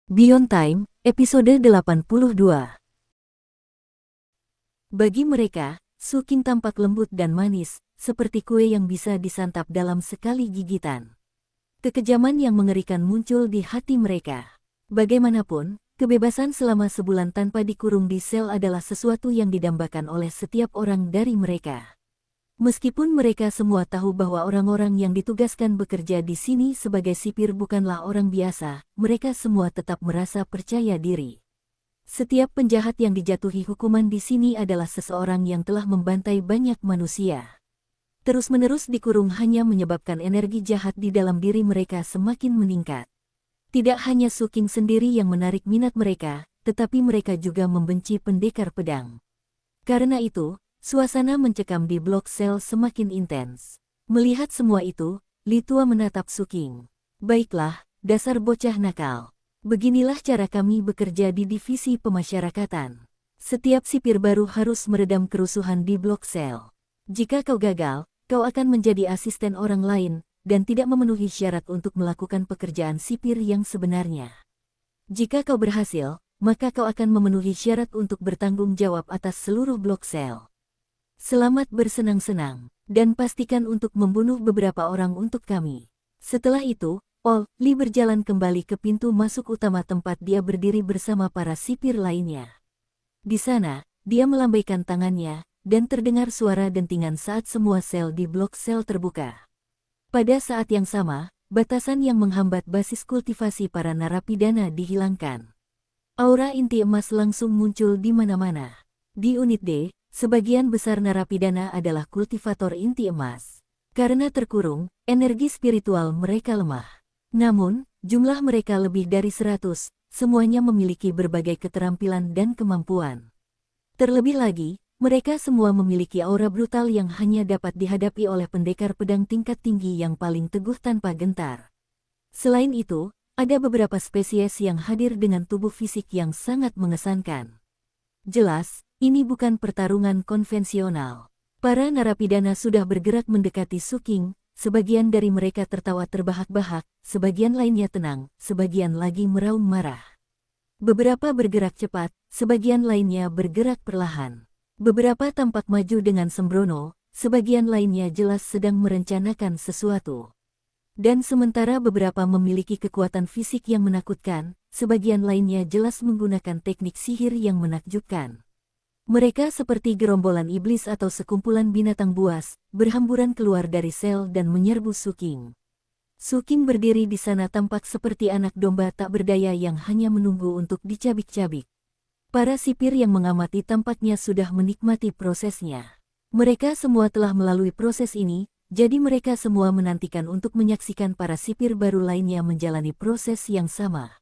Beyond Time, episode 82. Bagi mereka, Suking tampak lembut dan manis, seperti kue yang bisa disantap dalam sekali gigitan. Kekejaman yang mengerikan muncul di hati mereka. Bagaimanapun, kebebasan selama sebulan tanpa dikurung di sel adalah sesuatu yang didambakan oleh setiap orang dari mereka. Meskipun mereka semua tahu bahwa orang-orang yang ditugaskan bekerja di sini sebagai sipir bukanlah orang biasa, mereka semua tetap merasa percaya diri. Setiap penjahat yang dijatuhi hukuman di sini adalah seseorang yang telah membantai banyak manusia. Terus-menerus dikurung hanya menyebabkan energi jahat di dalam diri mereka semakin meningkat. Tidak hanya Suking sendiri yang menarik minat mereka, tetapi mereka juga membenci pendekar pedang. Karena itu, suasana mencekam di blok sel semakin intens. Melihat semua itu, Li Tua menatap Suking. Baiklah, dasar bocah nakal. Beginilah cara kami bekerja di divisi pemasyarakatan. Setiap sipir baru harus meredam kerusuhan di blok sel. Jika kau gagal, kau akan menjadi asisten orang lain, dan tidak memenuhi syarat untuk melakukan pekerjaan sipir yang sebenarnya. Jika kau berhasil, maka kau akan memenuhi syarat untuk bertanggung jawab atas seluruh blok sel. Selamat bersenang-senang, dan pastikan untuk membunuh beberapa orang untuk kami. Setelah itu, Li berjalan kembali ke pintu masuk utama tempat dia berdiri bersama para sipir lainnya. Di sana, dia melambaikan tangannya, dan terdengar suara dentingan saat semua sel di blok sel terbuka. Pada saat yang sama, batasan yang menghambat basis kultivasi para narapidana dihilangkan. Aura inti emas langsung muncul di mana-mana. Di unit D, sebagian besar narapidana adalah kultivator inti emas. Karena terkurung, energi spiritual mereka lemah. Namun, jumlah mereka lebih dari 100, semuanya memiliki berbagai keterampilan dan kemampuan. Terlebih lagi, mereka semua memiliki aura brutal yang hanya dapat dihadapi oleh pendekar pedang tingkat tinggi yang paling teguh tanpa gentar. Selain itu, ada beberapa spesies yang hadir dengan tubuh fisik yang sangat mengesankan. Jelas, ini bukan pertarungan konvensional. Para narapidana sudah bergerak mendekati Suking, sebagian dari mereka tertawa terbahak-bahak, sebagian lainnya tenang, sebagian lagi meraung marah. Beberapa bergerak cepat, sebagian lainnya bergerak perlahan. Beberapa tampak maju dengan sembrono, sebagian lainnya jelas sedang merencanakan sesuatu. Dan sementara beberapa memiliki kekuatan fisik yang menakutkan, sebagian lainnya jelas menggunakan teknik sihir yang menakjubkan. Mereka seperti gerombolan iblis atau sekumpulan binatang buas, berhamburan keluar dari sel dan menyerbu Suking. Suking berdiri di sana tampak seperti anak domba tak berdaya yang hanya menunggu untuk dicabik-cabik. Para sipir yang mengamati tampaknya sudah menikmati prosesnya. Mereka semua telah melalui proses ini, jadi mereka semua menantikan untuk menyaksikan para sipir baru lainnya menjalani proses yang sama.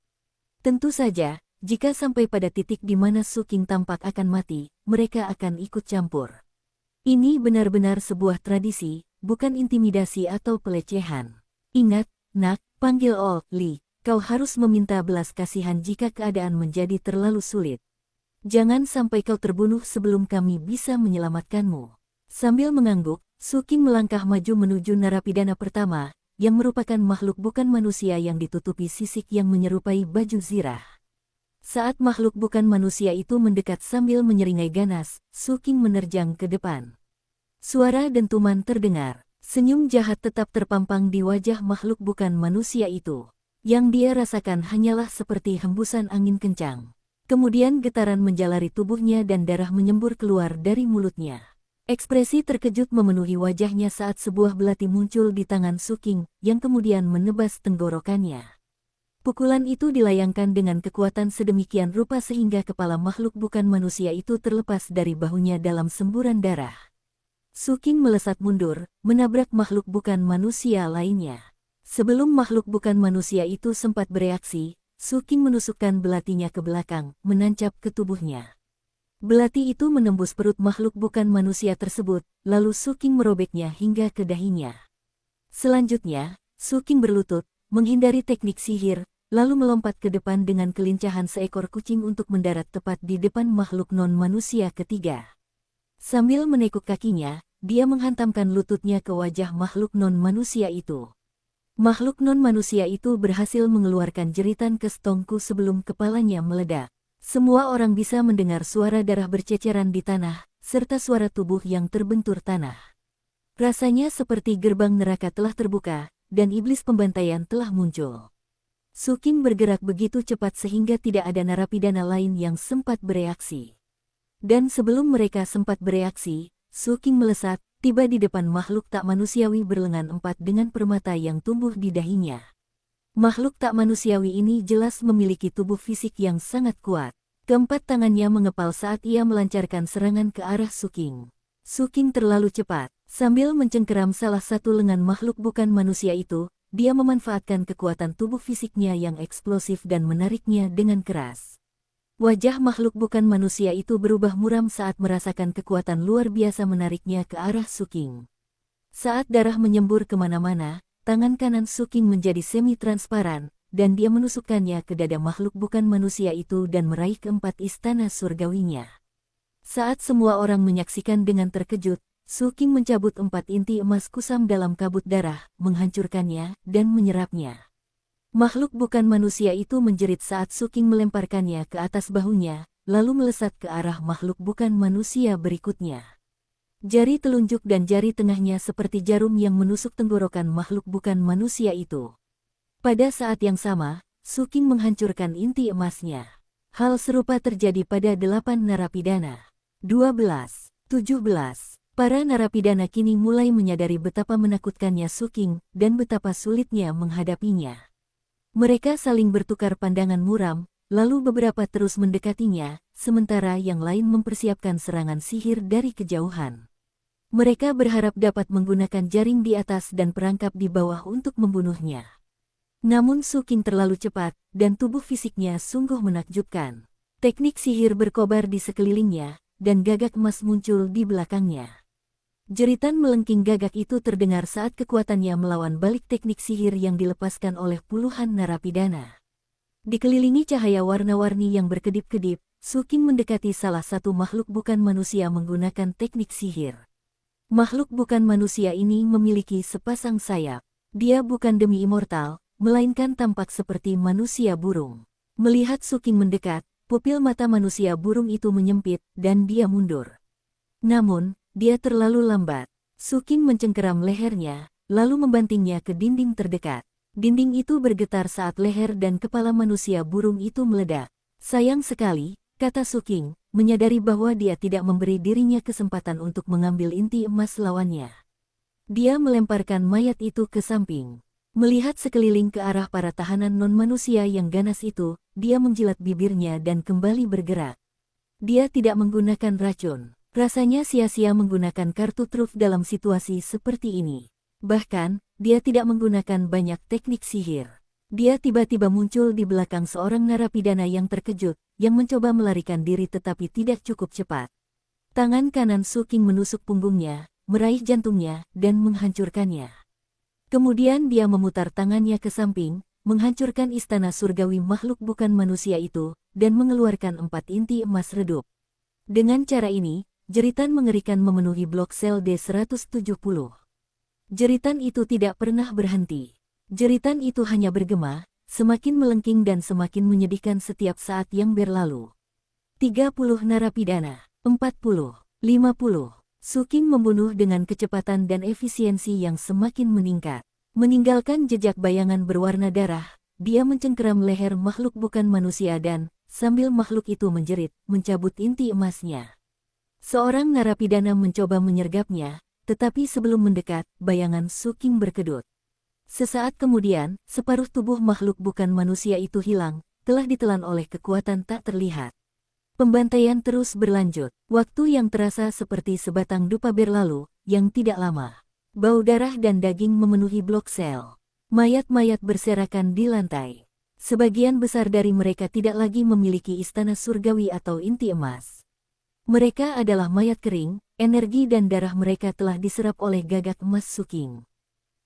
Tentu saja, jika sampai pada titik di mana Suking tampak akan mati, mereka akan ikut campur. Ini benar-benar sebuah tradisi, bukan intimidasi atau pelecehan. Ingat, nak, panggil Li, kau harus meminta belas kasihan jika keadaan menjadi terlalu sulit. Jangan sampai kau terbunuh sebelum kami bisa menyelamatkanmu. Sambil mengangguk, Suking melangkah maju menuju narapidana pertama, yang merupakan makhluk bukan manusia yang ditutupi sisik yang menyerupai baju zirah. Saat makhluk bukan manusia itu mendekat sambil menyeringai ganas, Suking menerjang ke depan. Suara dentuman terdengar. Senyum jahat tetap terpampang di wajah makhluk bukan manusia itu. Yang dia rasakan hanyalah seperti hembusan angin kencang. Kemudian getaran menjalari tubuhnya dan darah menyembur keluar dari mulutnya. Ekspresi terkejut memenuhi wajahnya saat sebuah belati muncul di tangan Suking, yang kemudian menebas tenggorokannya. Pukulan itu dilayangkan dengan kekuatan sedemikian rupa sehingga kepala makhluk bukan manusia itu terlepas dari bahunya dalam semburan darah. Suking melesat mundur, menabrak makhluk bukan manusia lainnya. Sebelum makhluk bukan manusia itu sempat bereaksi, Suking menusukkan belatinya ke belakang, menancap ke tubuhnya. Belati itu menembus perut makhluk bukan manusia tersebut, lalu Suking merobeknya hingga ke dahinya. Selanjutnya, Suking berlutut, menghindari teknik sihir, lalu melompat ke depan dengan kelincahan seekor kucing untuk mendarat tepat di depan makhluk non-manusia ketiga. Sambil menekuk kakinya, dia menghantamkan lututnya ke wajah makhluk non-manusia itu. Makhluk non-manusia itu berhasil mengeluarkan jeritan ke stongku sebelum kepalanya meledak. Semua orang bisa mendengar suara darah berceceran di tanah, serta suara tubuh yang terbentur tanah. Rasanya seperti gerbang neraka telah terbuka, dan iblis pembantaian telah muncul. Su King bergerak begitu cepat sehingga tidak ada narapidana lain yang sempat bereaksi. Dan sebelum mereka sempat bereaksi, Su King melesat, tiba di depan makhluk tak manusiawi berlengan empat dengan permata yang tumbuh di dahinya. Makhluk tak manusiawi ini jelas memiliki tubuh fisik yang sangat kuat. Keempat tangannya mengepal saat ia melancarkan serangan ke arah Su King. Su King terlalu cepat. Sambil mencengkeram salah satu lengan makhluk bukan manusia itu, dia memanfaatkan kekuatan tubuh fisiknya yang eksplosif dan menariknya dengan keras. Wajah makhluk bukan manusia itu berubah muram saat merasakan kekuatan luar biasa menariknya ke arah Su King. Saat darah menyembur kemana-mana, tangan kanan Su King menjadi semi-transparan, dan dia menusukkannya ke dada makhluk bukan manusia itu dan meraih keempat istana surgawinya. Saat semua orang menyaksikan dengan terkejut, Su King mencabut 4 inti emas kusam dalam kabut darah, menghancurkannya, dan menyerapnya. Makhluk bukan manusia itu menjerit saat Su King melemparkannya ke atas bahunya, lalu melesat ke arah makhluk bukan manusia berikutnya. Jari telunjuk dan jari tengahnya seperti jarum yang menusuk tenggorokan makhluk bukan manusia itu. Pada saat yang sama, Su King menghancurkan inti emasnya. Hal serupa terjadi pada 8 narapidana. 12, 17. Para narapidana kini mulai menyadari betapa menakutkannya Su King dan betapa sulitnya menghadapinya. Mereka saling bertukar pandangan muram, lalu beberapa terus mendekatinya, sementara yang lain mempersiapkan serangan sihir dari kejauhan. Mereka berharap dapat menggunakan jaring di atas dan perangkap di bawah untuk membunuhnya. Namun Su King terlalu cepat, dan tubuh fisiknya sungguh menakjubkan. Teknik sihir berkobar di sekelilingnya, dan gagak emas muncul di belakangnya. Jeritan melengking gagak itu terdengar saat kekuatannya melawan balik teknik sihir yang dilepaskan oleh puluhan narapidana. Dikelilingi cahaya warna-warni yang berkedip-kedip, Su King mendekati salah satu makhluk bukan manusia menggunakan teknik sihir. Makhluk bukan manusia ini memiliki sepasang sayap. Dia bukan demi immortal, melainkan tampak seperti manusia burung. Melihat Su King mendekat, pupil mata manusia burung itu menyempit, dan dia mundur. Namun, dia terlalu lambat. Su King mencengkeram lehernya, lalu membantingnya ke dinding terdekat. Dinding itu bergetar saat leher dan kepala manusia burung itu meledak. Sayang sekali, kata Su King, menyadari bahwa dia tidak memberi dirinya kesempatan untuk mengambil inti emas lawannya. Dia melemparkan mayat itu ke samping. Melihat sekeliling ke arah para tahanan non-manusia yang ganas itu, dia menjilat bibirnya dan kembali bergerak. Dia tidak menggunakan racun. Rasanya sia-sia menggunakan kartu truf dalam situasi seperti ini. Bahkan, dia tidak menggunakan banyak teknik sihir. Dia tiba-tiba muncul di belakang seorang narapidana yang terkejut, yang mencoba melarikan diri tetapi tidak cukup cepat. Tangan kanan Su King menusuk punggungnya, meraih jantungnya, dan menghancurkannya. Kemudian dia memutar tangannya ke samping, menghancurkan istana surgawi makhluk bukan manusia itu, dan mengeluarkan 4 inti emas redup. Dengan cara ini, jeritan mengerikan memenuhi blok sel D-170. Jeritan itu tidak pernah berhenti. Jeritan itu hanya bergema, semakin melengking dan semakin menyedihkan setiap saat yang berlalu. 30 narapidana, 40, 50. Su King membunuh dengan kecepatan dan efisiensi yang semakin meningkat. Meninggalkan jejak bayangan berwarna darah, dia mencengkeram leher makhluk bukan manusia dan, sambil makhluk itu menjerit, mencabut inti emasnya. Seorang narapidana mencoba menyergapnya, tetapi sebelum mendekat, bayangan Su King berkedut. Sesaat kemudian, separuh tubuh makhluk bukan manusia itu hilang, telah ditelan oleh kekuatan tak terlihat. Pembantaian terus berlanjut, waktu yang terasa seperti sebatang dupa berlalu, yang tidak lama. Bau darah dan daging memenuhi blok sel. Mayat-mayat berserakan di lantai. Sebagian besar dari mereka tidak lagi memiliki istana surgawi atau inti emas. Mereka adalah mayat kering, energi dan darah mereka telah diserap oleh gagak emas Su King.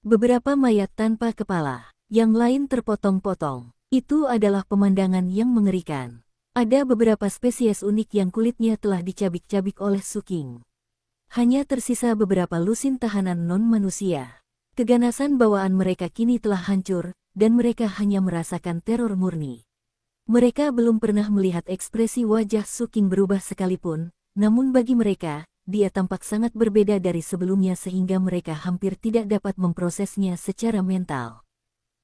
Beberapa mayat tanpa kepala, yang lain terpotong-potong. Itu adalah pemandangan yang mengerikan. Ada beberapa spesies unik yang kulitnya telah dicabik-cabik oleh Su King. Hanya tersisa beberapa lusin tahanan non-manusia. Keganasan bawaan mereka kini telah hancur, dan mereka hanya merasakan teror murni. Mereka belum pernah melihat ekspresi wajah Su Qing berubah sekalipun, namun bagi mereka, dia tampak sangat berbeda dari sebelumnya sehingga mereka hampir tidak dapat memprosesnya secara mental.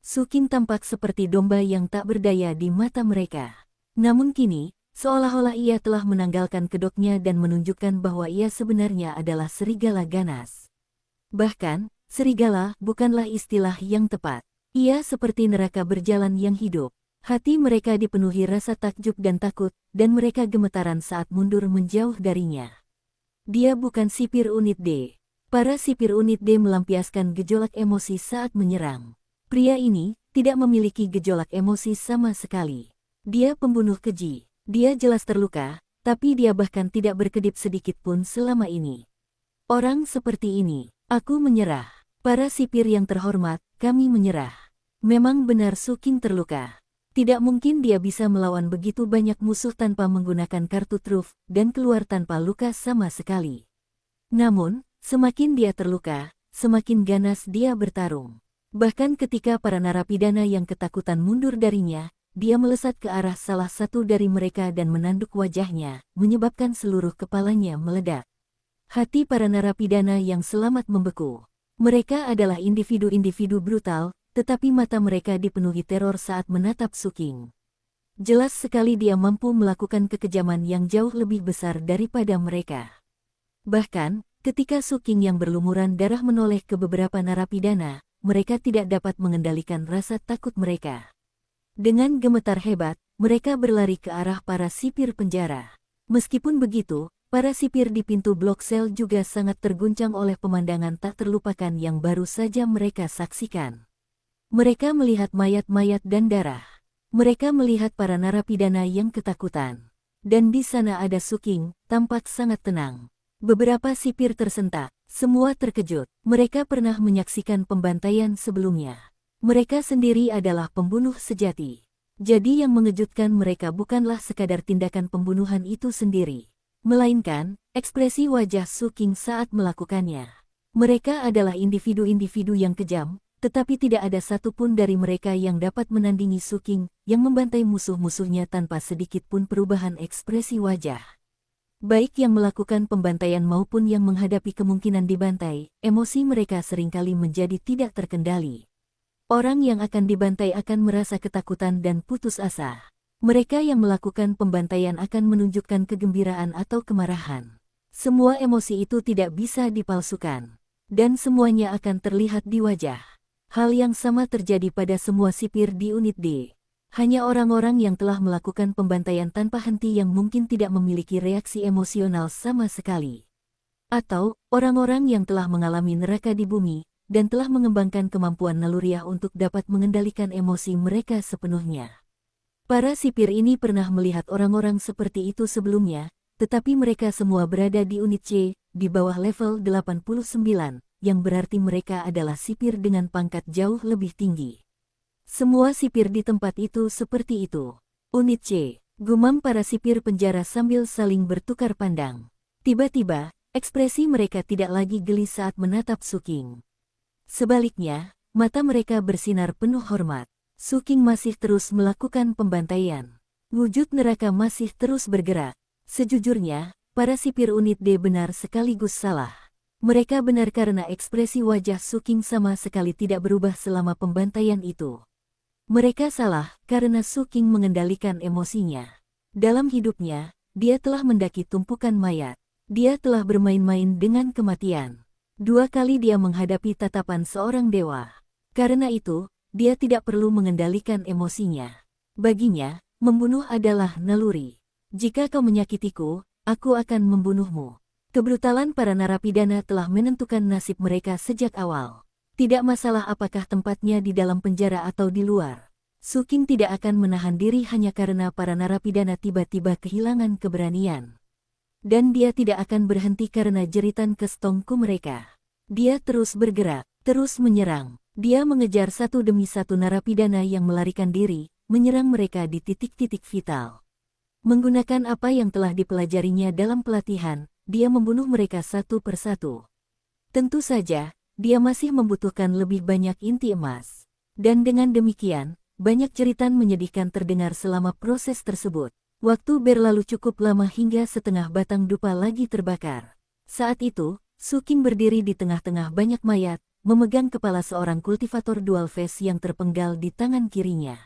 Su Qing tampak seperti domba yang tak berdaya di mata mereka. Namun kini, seolah-olah ia telah menanggalkan kedoknya dan menunjukkan bahwa ia sebenarnya adalah serigala ganas. Bahkan, serigala bukanlah istilah yang tepat. Ia seperti neraka berjalan yang hidup. Hati mereka dipenuhi rasa takjub dan takut, dan mereka gemetaran saat mundur menjauh darinya. Dia bukan sipir unit D. Para sipir unit D melampiaskan gejolak emosi saat menyerang. Pria ini tidak memiliki gejolak emosi sama sekali. Dia pembunuh keji. Dia jelas terluka, tapi dia bahkan tidak berkedip sedikit pun selama ini. Orang seperti ini, aku menyerah. Para sipir yang terhormat, kami menyerah. Memang benar Su Qing terluka. Tidak mungkin dia bisa melawan begitu banyak musuh tanpa menggunakan kartu truf dan keluar tanpa luka sama sekali. Namun, semakin dia terluka, semakin ganas dia bertarung. Bahkan ketika para narapidana yang ketakutan mundur darinya, dia melesat ke arah salah satu dari mereka dan menanduk wajahnya, menyebabkan seluruh kepalanya meledak. Hati para narapidana yang selamat membeku. Mereka adalah individu-individu brutal, tetapi mata mereka dipenuhi teror saat menatap Su Qing. Jelas sekali dia mampu melakukan kekejaman yang jauh lebih besar daripada mereka. Bahkan, ketika Su Qing yang berlumuran darah menoleh ke beberapa narapidana, mereka tidak dapat mengendalikan rasa takut mereka. Dengan gemetar hebat, mereka berlari ke arah para sipir penjara. Meskipun begitu, para sipir di pintu blok sel juga sangat terguncang oleh pemandangan tak terlupakan yang baru saja mereka saksikan. Mereka melihat mayat-mayat dan darah. Mereka melihat para narapidana yang ketakutan. Dan di sana ada Su Qing, tampak sangat tenang. Beberapa sipir tersentak, semua terkejut. Mereka pernah menyaksikan pembantaian sebelumnya. Mereka sendiri adalah pembunuh sejati. Jadi yang mengejutkan mereka bukanlah sekadar tindakan pembunuhan itu sendiri, melainkan ekspresi wajah Su Qing saat melakukannya. Mereka adalah individu-individu yang kejam, tetapi tidak ada satupun dari mereka yang dapat menandingi Su Qing yang membantai musuh-musuhnya tanpa sedikit pun perubahan ekspresi wajah. Baik yang melakukan pembantaian maupun yang menghadapi kemungkinan dibantai, emosi mereka seringkali menjadi tidak terkendali. Orang yang akan dibantai akan merasa ketakutan dan putus asa. Mereka yang melakukan pembantaian akan menunjukkan kegembiraan atau kemarahan. Semua emosi itu tidak bisa dipalsukan. Dan semuanya akan terlihat di wajah. Hal yang sama terjadi pada semua sipir di unit D. Hanya orang-orang yang telah melakukan pembantaian tanpa henti yang mungkin tidak memiliki reaksi emosional sama sekali. Atau, orang-orang yang telah mengalami neraka di bumi, dan telah mengembangkan kemampuan naluriah untuk dapat mengendalikan emosi mereka sepenuhnya. Para sipir ini pernah melihat orang-orang seperti itu sebelumnya, tetapi mereka semua berada di unit C, di bawah level 89. Yang berarti mereka adalah sipir dengan pangkat jauh lebih tinggi. Semua sipir di tempat itu seperti itu. Unit C, gumam para sipir penjara sambil saling bertukar pandang. Tiba-tiba, ekspresi mereka tidak lagi geli saat menatap Su Qing. Sebaliknya, mata mereka bersinar penuh hormat. Su Qing masih terus melakukan pembantaian. Wujud neraka masih terus bergerak. Sejujurnya, para sipir unit D benar sekaligus salah. Mereka benar karena ekspresi wajah Su Qing sama sekali tidak berubah selama pembantaian itu. Mereka salah karena Su Qing mengendalikan emosinya. Dalam hidupnya, dia telah mendaki tumpukan mayat. Dia telah bermain-main dengan kematian. 2 kali dia menghadapi tatapan seorang dewa. Karena itu, dia tidak perlu mengendalikan emosinya. Baginya, membunuh adalah naluri. Jika kau menyakitiku, aku akan membunuhmu. Kebrutalan para narapidana telah menentukan nasib mereka sejak awal. Tidak masalah apakah tempatnya di dalam penjara atau di luar. Su Qing tidak akan menahan diri hanya karena para narapidana tiba-tiba kehilangan keberanian. Dan dia tidak akan berhenti karena jeritan kestongku mereka. Dia terus bergerak, terus menyerang. Dia mengejar satu demi satu narapidana yang melarikan diri, menyerang mereka di titik-titik vital. Menggunakan apa yang telah dipelajarinya dalam pelatihan, dia membunuh mereka satu persatu. Tentu saja, dia masih membutuhkan lebih banyak inti emas. Dan dengan demikian, banyak jeritan menyedihkan terdengar selama proses tersebut. Waktu berlalu cukup lama hingga setengah batang dupa lagi terbakar. Saat itu, Su Qing berdiri di tengah-tengah banyak mayat, memegang kepala seorang kultivator dual face yang terpenggal di tangan kirinya.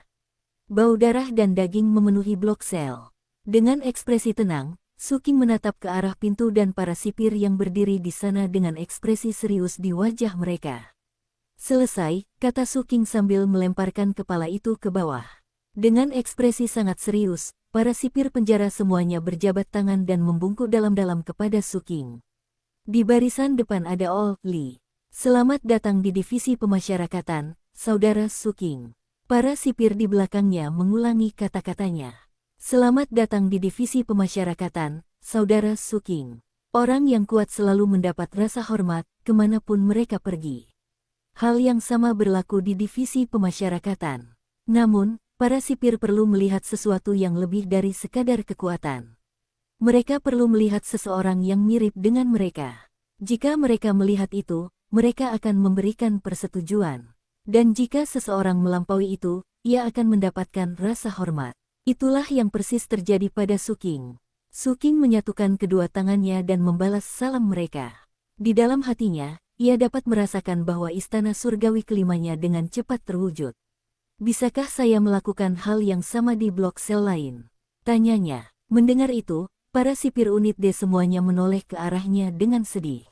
Bau darah dan daging memenuhi blok sel. Dengan ekspresi tenang, Su Qing menatap ke arah pintu dan para sipir yang berdiri di sana dengan ekspresi serius di wajah mereka. Selesai, kata Su Qing sambil melemparkan kepala itu ke bawah. Dengan ekspresi sangat serius, para sipir penjara semuanya berjabat tangan dan membungkuk dalam-dalam kepada Su Qing. Di barisan depan ada Ol Li. Selamat datang di divisi pemasyarakatan, saudara Su Qing. Para sipir di belakangnya mengulangi kata-katanya. Selamat datang di divisi pemasyarakatan, saudara Su Qing. Orang yang kuat selalu mendapat rasa hormat, kemanapun mereka pergi. Hal yang sama berlaku di divisi pemasyarakatan. Namun, para sipir perlu melihat sesuatu yang lebih dari sekadar kekuatan. Mereka perlu melihat seseorang yang mirip dengan mereka. Jika mereka melihat itu, mereka akan memberikan persetujuan. Dan jika seseorang melampaui itu, ia akan mendapatkan rasa hormat. Itulah yang persis terjadi pada Su Qing. Su Qing menyatukan kedua tangannya dan membalas salam mereka. Di dalam hatinya, ia dapat merasakan bahwa istana surgawi kelimanya dengan cepat terwujud. Bisakah saya melakukan hal yang sama di blok sel lain? Tanyanya. Mendengar itu, para sipir unit D semuanya menoleh ke arahnya dengan sedih.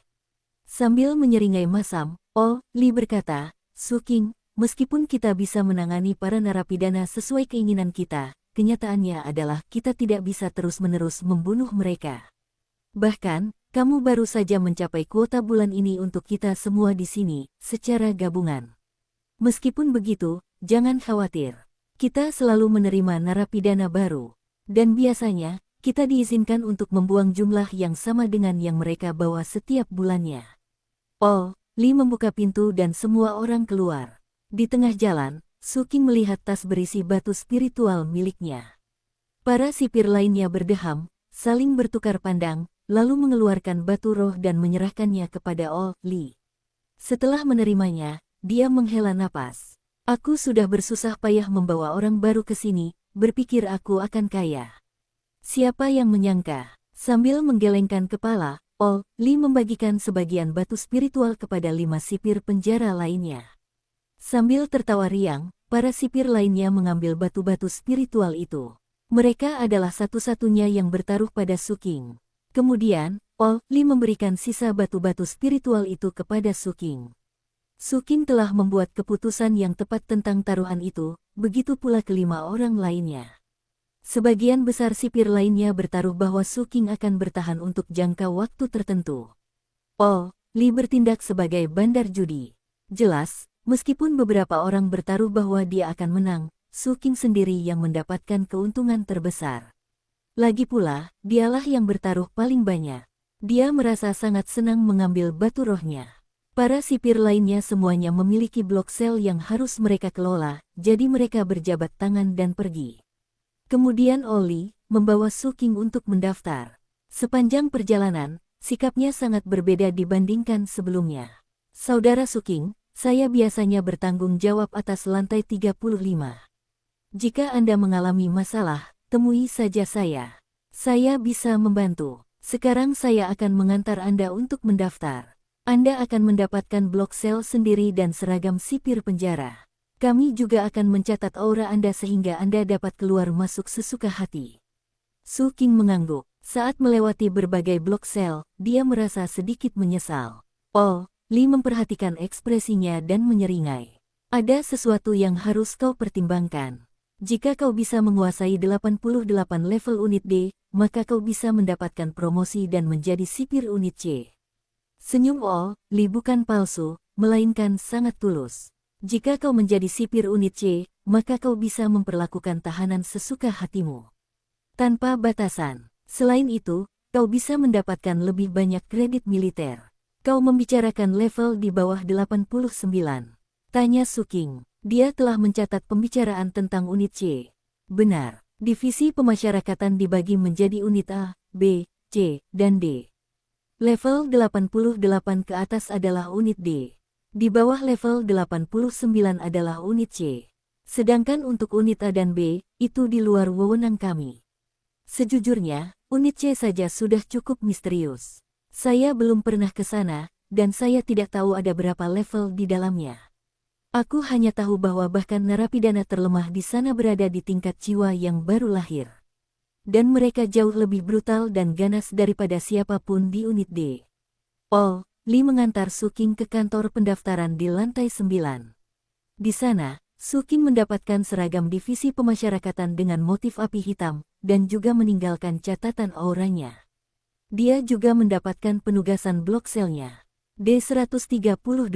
Sambil menyeringai masam, Ol Li berkata, Su Qing, meskipun kita bisa menangani para narapidana sesuai keinginan kita, kenyataannya adalah kita tidak bisa terus-menerus membunuh mereka. Bahkan, kamu baru saja mencapai kuota bulan ini untuk kita semua di sini, secara gabungan. Meskipun begitu, jangan khawatir. Kita selalu menerima narapidana baru. Dan biasanya, kita diizinkan untuk membuang jumlah yang sama dengan yang mereka bawa setiap bulannya. Ol Li membuka pintu dan semua orang keluar. Di tengah jalan, Su Qing melihat tas berisi batu spiritual miliknya. Para sipir lainnya berdeham, saling bertukar pandang, lalu mengeluarkan batu roh dan menyerahkannya kepada Ol Li. Setelah menerimanya, dia menghela napas. Aku sudah bersusah payah membawa orang baru ke sini, berpikir aku akan kaya. Siapa yang menyangka? Sambil menggelengkan kepala, Ol Li membagikan sebagian batu spiritual kepada 5 sipir penjara lainnya. Sambil tertawa riang, para sipir lainnya mengambil batu-batu spiritual itu. Mereka adalah satu-satunya yang bertaruh pada Su Qing. Kemudian, Ol Li memberikan sisa batu-batu spiritual itu kepada Su Qing. Su Qing telah membuat keputusan yang tepat tentang taruhan itu, begitu pula kelima orang lainnya. Sebagian besar sipir lainnya bertaruh bahwa Su Qing akan bertahan untuk jangka waktu tertentu. Ol Li bertindak sebagai bandar judi. Jelas, meskipun beberapa orang bertaruh bahwa dia akan menang, Su Qing sendiri yang mendapatkan keuntungan terbesar. Lagi pula, dialah yang bertaruh paling banyak. Dia merasa sangat senang mengambil batu rohnya. Para sipir lainnya semuanya memiliki blok sel yang harus mereka kelola, jadi mereka berjabat tangan dan pergi. Kemudian Ol Li membawa Su Qing untuk mendaftar. Sepanjang perjalanan, sikapnya sangat berbeda dibandingkan sebelumnya. Saudara Su Qing, saya biasanya bertanggung jawab atas lantai 35. Jika Anda mengalami masalah, temui saja saya. Saya bisa membantu. Sekarang saya akan mengantar Anda untuk mendaftar. Anda akan mendapatkan blok sel sendiri dan seragam sipir penjara. Kami juga akan mencatat aura Anda sehingga Anda dapat keluar masuk sesuka hati. Su Qing mengangguk. Saat melewati berbagai blok sel, dia merasa sedikit menyesal. Ol Li memperhatikan ekspresinya dan menyeringai. Ada sesuatu yang harus kau pertimbangkan. Jika kau bisa menguasai 88 level unit D, maka kau bisa mendapatkan promosi dan menjadi sipir unit C. Senyum Ol Li bukan palsu, melainkan sangat tulus. Jika kau menjadi sipir unit C, maka kau bisa memperlakukan tahanan sesuka hatimu. Tanpa batasan. Selain itu, kau bisa mendapatkan lebih banyak kredit militer. Kau membicarakan level di bawah 89. Tanya Su Qing. Dia telah mencatat pembicaraan tentang unit C. Benar. Divisi pemasyarakatan dibagi menjadi unit A, B, C, dan D. Level 88 ke atas adalah unit D. Di bawah level 89 adalah unit C. Sedangkan untuk unit A dan B, itu di luar wewenang kami. Sejujurnya, unit C saja sudah cukup misterius. Saya belum pernah ke sana, dan saya tidak tahu ada berapa level di dalamnya. Aku hanya tahu bahwa bahkan narapidana terlemah di sana berada di tingkat jiwa yang baru lahir. Dan mereka jauh lebih brutal dan ganas daripada siapapun di unit D. Lee mengantar Suking ke kantor pendaftaran di lantai 9. Di sana, Suking mendapatkan seragam divisi pemasyarakatan dengan motif api hitam, dan juga meninggalkan catatan auranya. Dia juga mendapatkan penugasan blok selnya. D132.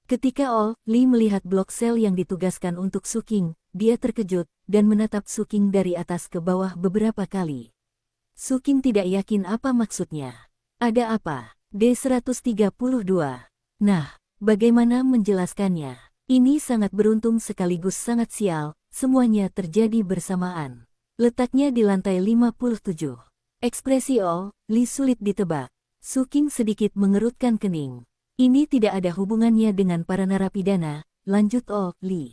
Ketika Lee melihat blok sel yang ditugaskan untuk Suking, dia terkejut, dan menatap Suking dari atas ke bawah beberapa kali. Suking tidak yakin apa maksudnya. Ada apa? D132. Nah, bagaimana menjelaskannya? Ini sangat beruntung sekaligus sangat sial, semuanya terjadi bersamaan. Letaknya di lantai 57. Ekspresi Lee sulit ditebak. Suking sedikit mengerutkan kening. Ini tidak ada hubungannya dengan para narapidana, lanjut Lee.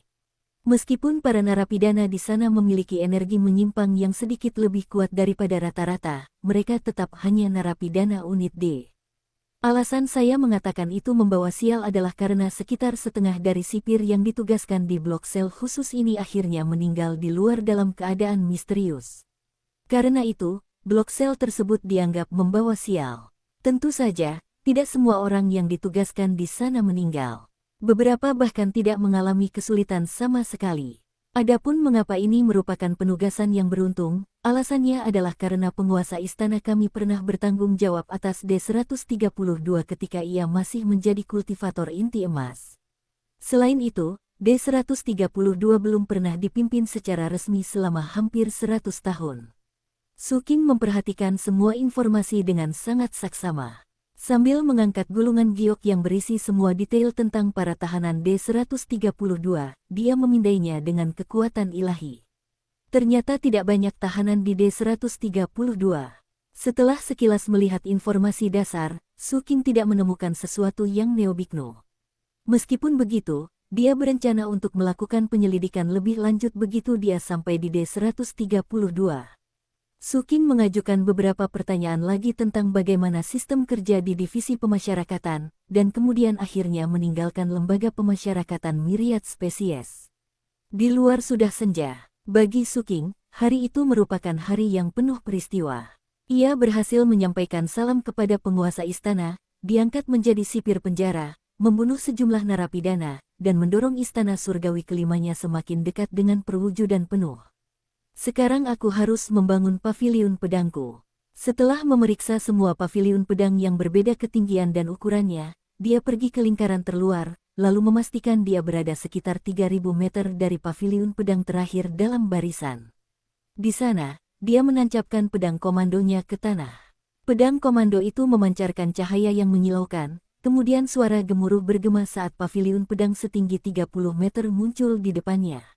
Meskipun para narapidana di sana memiliki energi menyimpang yang sedikit lebih kuat daripada rata-rata, mereka tetap hanya narapidana unit D. Alasan saya mengatakan itu membawa sial adalah karena sekitar setengah dari sipir yang ditugaskan di blok sel khusus ini akhirnya meninggal di luar dalam keadaan misterius. Karena itu, blok sel tersebut dianggap membawa sial. Tentu saja, tidak semua orang yang ditugaskan di sana meninggal. Beberapa bahkan tidak mengalami kesulitan sama sekali. Adapun mengapa ini merupakan penugasan yang beruntung, alasannya adalah karena penguasa istana kami pernah bertanggung jawab atas D132 ketika ia masih menjadi kultivator inti emas. Selain itu, D132 belum pernah dipimpin secara resmi selama hampir 100 tahun. Suking memperhatikan semua informasi dengan sangat saksama. Sambil mengangkat gulungan giok yang berisi semua detail tentang para tahanan D132, dia memindainya dengan kekuatan ilahi. Ternyata tidak banyak tahanan di D132. Setelah sekilas melihat informasi dasar, Suking tidak menemukan sesuatu yang neobikno. Meskipun begitu, dia berencana untuk melakukan penyelidikan lebih lanjut begitu dia sampai di D132. Suking mengajukan beberapa pertanyaan lagi tentang bagaimana sistem kerja di divisi pemasyarakatan, dan kemudian akhirnya meninggalkan lembaga pemasyarakatan Myriad Species. Di luar sudah senja. Bagi Suking, hari itu merupakan hari yang penuh peristiwa. Ia berhasil menyampaikan salam kepada penguasa istana, diangkat menjadi sipir penjara, membunuh sejumlah narapidana, dan mendorong istana surgawi kelimanya semakin dekat dengan perwujudan penuh. Sekarang aku harus membangun paviliun pedangku. Setelah memeriksa semua paviliun pedang yang berbeda ketinggian dan ukurannya, dia pergi ke lingkaran terluar, lalu memastikan dia berada sekitar 3.000 meter dari paviliun pedang terakhir dalam barisan. Di sana, dia menancapkan pedang komandonya ke tanah. Pedang komando itu memancarkan cahaya yang menyilaukan, kemudian suara gemuruh bergema saat paviliun pedang setinggi 30 meter muncul di depannya.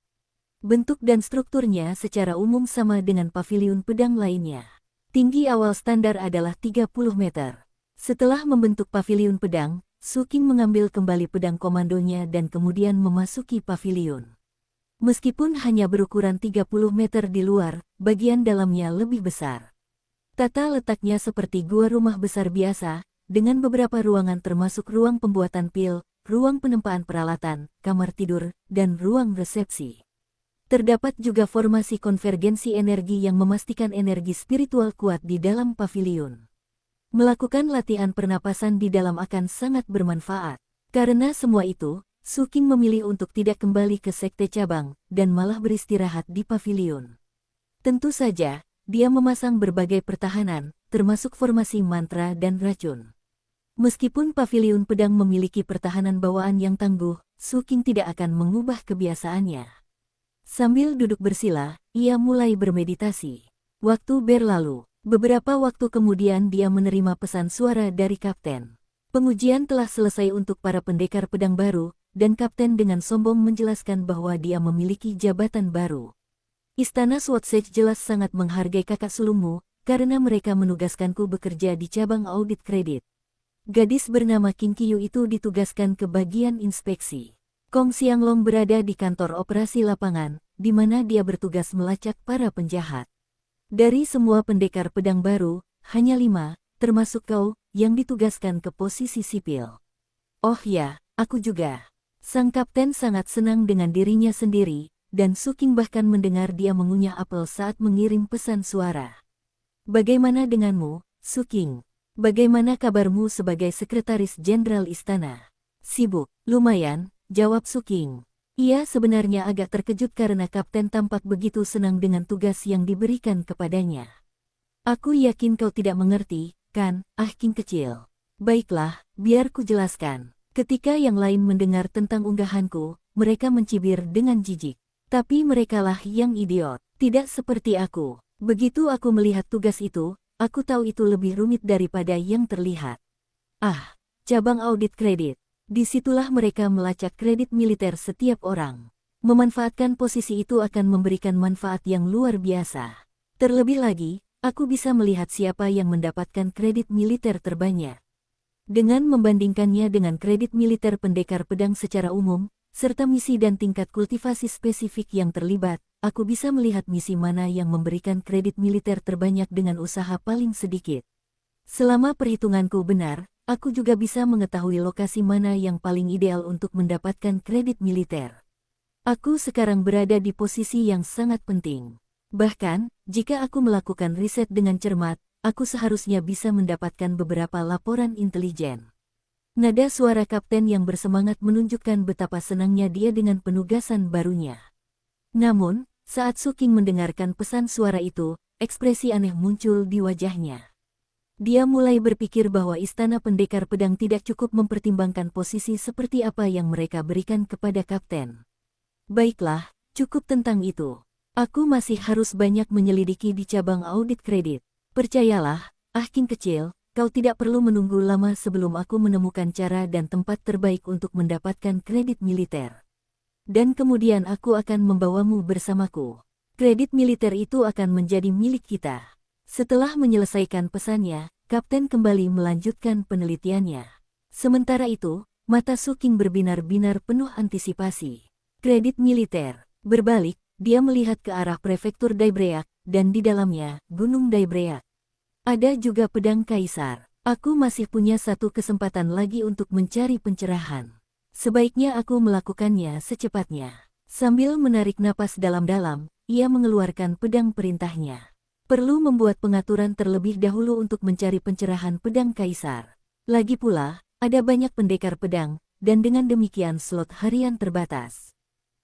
Bentuk dan strukturnya secara umum sama dengan paviliun pedang lainnya. Tinggi awal standar adalah 30 meter. Setelah membentuk paviliun pedang, Suking mengambil kembali pedang komandonya dan kemudian memasuki paviliun. Meskipun hanya berukuran 30 meter di luar, bagian dalamnya lebih besar. Tata letaknya seperti gua rumah besar biasa, dengan beberapa ruangan termasuk ruang pembuatan pil, ruang penempaan peralatan, kamar tidur, dan ruang resepsi. Terdapat juga formasi konvergensi energi yang memastikan energi spiritual kuat di dalam paviliun. Melakukan latihan pernapasan di dalam akan sangat bermanfaat. Karena semua itu, Suking memilih untuk tidak kembali ke sekte cabang, dan malah beristirahat di paviliun. Tentu saja, dia memasang berbagai pertahanan, termasuk formasi mantra dan racun. Meskipun paviliun pedang memiliki pertahanan bawaan yang tangguh, Suking tidak akan mengubah kebiasaannya. Sambil duduk bersila, ia mulai bermeditasi. Waktu berlalu. Beberapa waktu kemudian dia menerima pesan suara dari kapten. Pengujian telah selesai untuk para pendekar pedang baru, dan kapten dengan sombong menjelaskan bahwa dia memiliki jabatan baru. Istana Swatsej jelas sangat menghargai kakak sulungmu, karena mereka menugaskanku bekerja di cabang audit kredit. Gadis bernama Qin Qiyu itu ditugaskan ke bagian inspeksi. Kong Xianglong berada di kantor operasi lapangan, di mana dia bertugas melacak para penjahat. Dari semua pendekar pedang baru, hanya 5, termasuk kau, yang ditugaskan ke posisi sipil. Oh ya, aku juga. Sang kapten sangat senang dengan dirinya sendiri, dan Su Qing bahkan mendengar dia mengunyah apel saat mengirim pesan suara. Bagaimana denganmu, Su Qing? Bagaimana kabarmu sebagai sekretaris jenderal istana? Sibuk, lumayan, jawab Su Qing. Ia sebenarnya agak terkejut karena kapten tampak begitu senang dengan tugas yang diberikan kepadanya. Aku yakin kau tidak mengerti, kan, Qing kecil. Baiklah, biar ku jelaskan. Ketika yang lain mendengar tentang unggahanku, mereka mencibir dengan jijik. Tapi merekalah yang idiot, tidak seperti aku. Begitu aku melihat tugas itu, aku tahu itu lebih rumit daripada yang terlihat. Cabang audit kredit. Disitulah mereka melacak kredit militer setiap orang. Memanfaatkan posisi itu akan memberikan manfaat yang luar biasa. Terlebih lagi, aku bisa melihat siapa yang mendapatkan kredit militer terbanyak. Dengan membandingkannya dengan kredit militer pendekar pedang secara umum, serta misi dan tingkat kultivasi spesifik yang terlibat, aku bisa melihat misi mana yang memberikan kredit militer terbanyak dengan usaha paling sedikit. Selama perhitunganku benar, aku juga bisa mengetahui lokasi mana yang paling ideal untuk mendapatkan kredit militer. Aku sekarang berada di posisi yang sangat penting. Bahkan, jika aku melakukan riset dengan cermat, aku seharusnya bisa mendapatkan beberapa laporan intelijen. Nada suara kapten yang bersemangat menunjukkan betapa senangnya dia dengan penugasan barunya. Namun, saat Su Qing mendengarkan pesan suara itu, ekspresi aneh muncul di wajahnya. Dia mulai berpikir bahwa istana pendekar pedang tidak cukup mempertimbangkan posisi seperti apa yang mereka berikan kepada kapten. Baiklah, cukup tentang itu. Aku masih harus banyak menyelidiki di cabang audit kredit. Percayalah, Qing kecil, kau tidak perlu menunggu lama sebelum aku menemukan cara dan tempat terbaik untuk mendapatkan kredit militer. Dan kemudian aku akan membawamu bersamaku. Kredit militer itu akan menjadi milik kita. Setelah menyelesaikan pesannya, kapten kembali melanjutkan penelitiannya. Sementara itu, mata Su Qing berbinar-binar penuh antisipasi. Kredit militer. Berbalik, dia melihat ke arah prefektur Daebreak, dan di dalamnya, Gunung Daebreak. Ada juga pedang kaisar. Aku masih punya satu kesempatan lagi untuk mencari pencerahan. Sebaiknya aku melakukannya secepatnya. Sambil menarik napas dalam-dalam, ia mengeluarkan pedang perintahnya. Perlu membuat pengaturan terlebih dahulu untuk mencari pencerahan pedang kaisar. Lagi pula, ada banyak pendekar pedang, dan dengan demikian slot harian terbatas.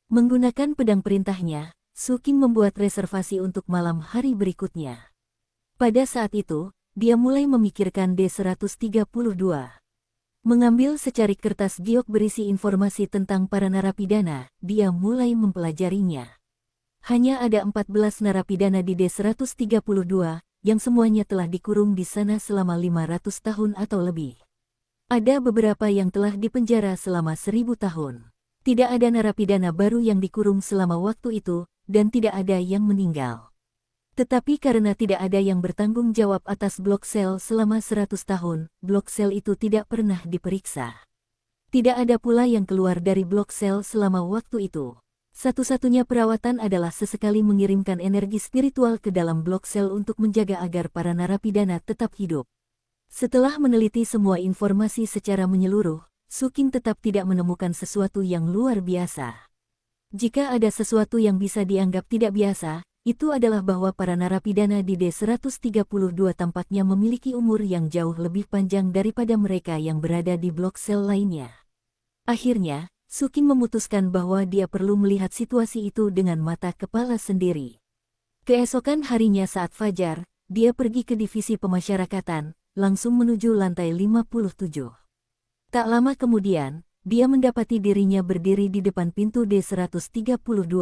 Menggunakan pedang perintahnya, Su Qing membuat reservasi untuk malam hari berikutnya. Pada saat itu, dia mulai memikirkan D-132. Mengambil secarik kertas giok berisi informasi tentang para narapidana, dia mulai mempelajarinya. Hanya ada 14 narapidana di D-132, yang semuanya telah dikurung di sana selama 500 tahun atau lebih. Ada beberapa yang telah dipenjara selama 1000 tahun. Tidak ada narapidana baru yang dikurung selama waktu itu, dan tidak ada yang meninggal. Tetapi karena tidak ada yang bertanggung jawab atas blok sel selama 100 tahun, blok sel itu tidak pernah diperiksa. Tidak ada pula yang keluar dari blok sel selama waktu itu. Satu-satunya perawatan adalah sesekali mengirimkan energi spiritual ke dalam blok sel untuk menjaga agar para narapidana tetap hidup. Setelah meneliti semua informasi secara menyeluruh, Su Qing tetap tidak menemukan sesuatu yang luar biasa. Jika ada sesuatu yang bisa dianggap tidak biasa, itu adalah bahwa para narapidana di D-132 tampaknya memiliki umur yang jauh lebih panjang daripada mereka yang berada di blok sel lainnya. Akhirnya, Su Qing memutuskan bahwa dia perlu melihat situasi itu dengan mata kepala sendiri. Keesokan harinya saat fajar, dia pergi ke divisi pemasyarakatan, langsung menuju lantai 57. Tak lama kemudian, dia mendapati dirinya berdiri di depan pintu D-132.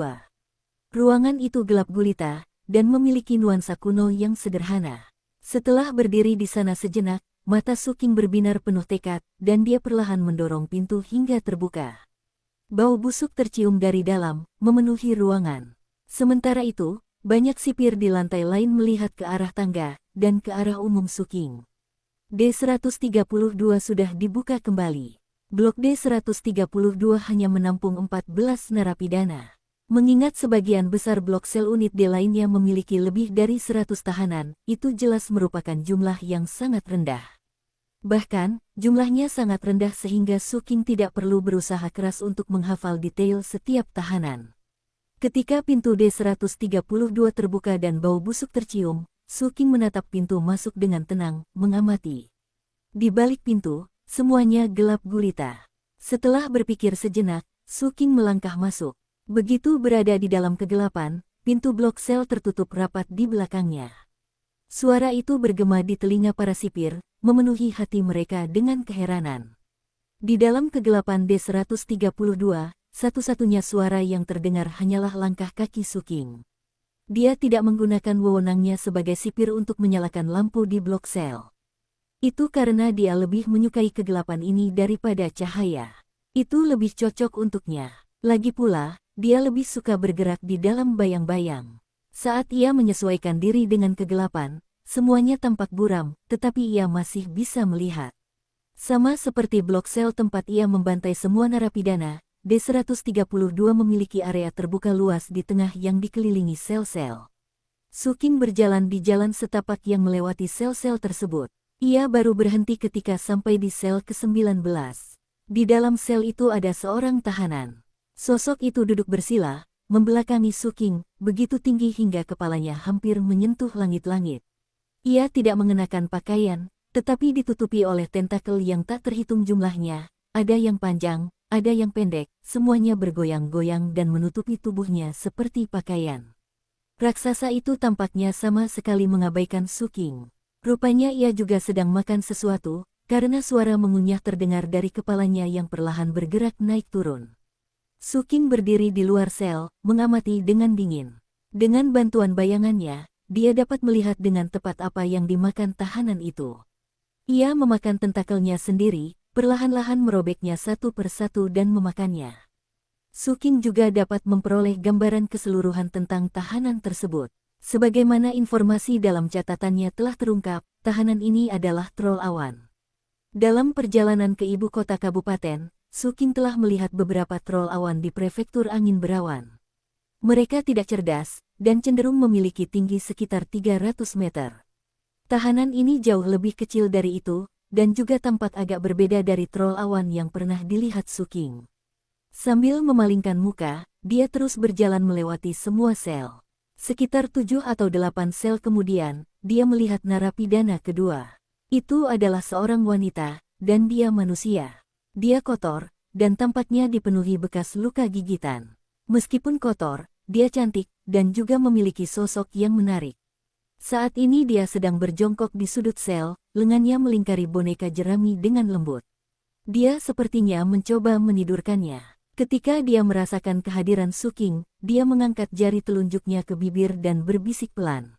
Ruangan itu gelap gulita, dan memiliki nuansa kuno yang sederhana. Setelah berdiri di sana sejenak, mata Su Qing berbinar penuh tekad, dan dia perlahan mendorong pintu hingga terbuka. Bau busuk tercium dari dalam, memenuhi ruangan. Sementara itu, banyak sipir di lantai lain melihat ke arah tangga, dan ke arah umum Su Qing. D132 sudah dibuka kembali. Blok D132 hanya menampung 14 narapidana. Mengingat sebagian besar blok sel unit D lainnya memiliki lebih dari 100 tahanan, itu jelas merupakan jumlah yang sangat rendah. Bahkan, jumlahnya sangat rendah sehingga Suking tidak perlu berusaha keras untuk menghafal detail setiap tahanan. Ketika pintu D132 terbuka dan bau busuk tercium, Suking menatap pintu masuk dengan tenang, mengamati. Di balik pintu, semuanya gelap gulita. Setelah berpikir sejenak, Suking melangkah masuk. Begitu berada di dalam kegelapan, pintu blok sel tertutup rapat di belakangnya. Suara itu bergema di telinga para sipir, memenuhi hati mereka dengan keheranan. Di dalam kegelapan D132, satu-satunya suara yang terdengar hanyalah langkah kaki Suking. Dia tidak menggunakan wewenangnya sebagai sipir untuk menyalakan lampu di blok sel. Itu karena dia lebih menyukai kegelapan ini daripada cahaya. Itu lebih cocok untuknya. Lagi pula, dia lebih suka bergerak di dalam bayang-bayang. Saat ia menyesuaikan diri dengan kegelapan, semuanya tampak buram, tetapi ia masih bisa melihat. Sama seperti blok sel tempat ia membantai semua narapidana, D132 memiliki area terbuka luas di tengah yang dikelilingi sel-sel. Suking berjalan di jalan setapak yang melewati sel-sel tersebut. Ia baru berhenti ketika sampai di sel ke-19. Di dalam sel itu ada seorang tahanan. Sosok itu duduk bersila, membelakangi Suking, begitu tinggi hingga kepalanya hampir menyentuh langit-langit. Ia tidak mengenakan pakaian, tetapi ditutupi oleh tentakel yang tak terhitung jumlahnya, ada yang panjang, ada yang pendek, semuanya bergoyang-goyang dan menutupi tubuhnya seperti pakaian. Raksasa itu tampaknya sama sekali mengabaikan Suking. Rupanya ia juga sedang makan sesuatu, karena suara mengunyah terdengar dari kepalanya yang perlahan bergerak naik turun. Suking berdiri di luar sel, mengamati dengan dingin. Dengan bantuan bayangannya, dia dapat melihat dengan tepat apa yang dimakan tahanan itu. Ia memakan tentakelnya sendiri, perlahan-lahan merobeknya satu persatu dan memakannya. Suking juga dapat memperoleh gambaran keseluruhan tentang tahanan tersebut. Sebagaimana informasi dalam catatannya telah terungkap, tahanan ini adalah troll awan. Dalam perjalanan ke ibu kota kabupaten, Suking telah melihat beberapa troll awan di prefektur angin berawan. Mereka tidak cerdas, dan cenderung memiliki tinggi sekitar 300 meter. Tahanan ini jauh lebih kecil dari itu, dan juga tampak agak berbeda dari troll awan yang pernah dilihat Suking. Sambil memalingkan muka, dia terus berjalan melewati semua sel. Sekitar 7 atau 8 sel kemudian, dia melihat narapidana kedua. Itu adalah seorang wanita, dan dia manusia. Dia kotor, dan tampaknya dipenuhi bekas luka gigitan. Meskipun kotor, dia cantik, dan juga memiliki sosok yang menarik. Saat ini dia sedang berjongkok di sudut sel, lengannya melingkari boneka jerami dengan lembut. Dia sepertinya mencoba menidurkannya. Ketika dia merasakan kehadiran Suking, dia mengangkat jari telunjuknya ke bibir dan berbisik pelan.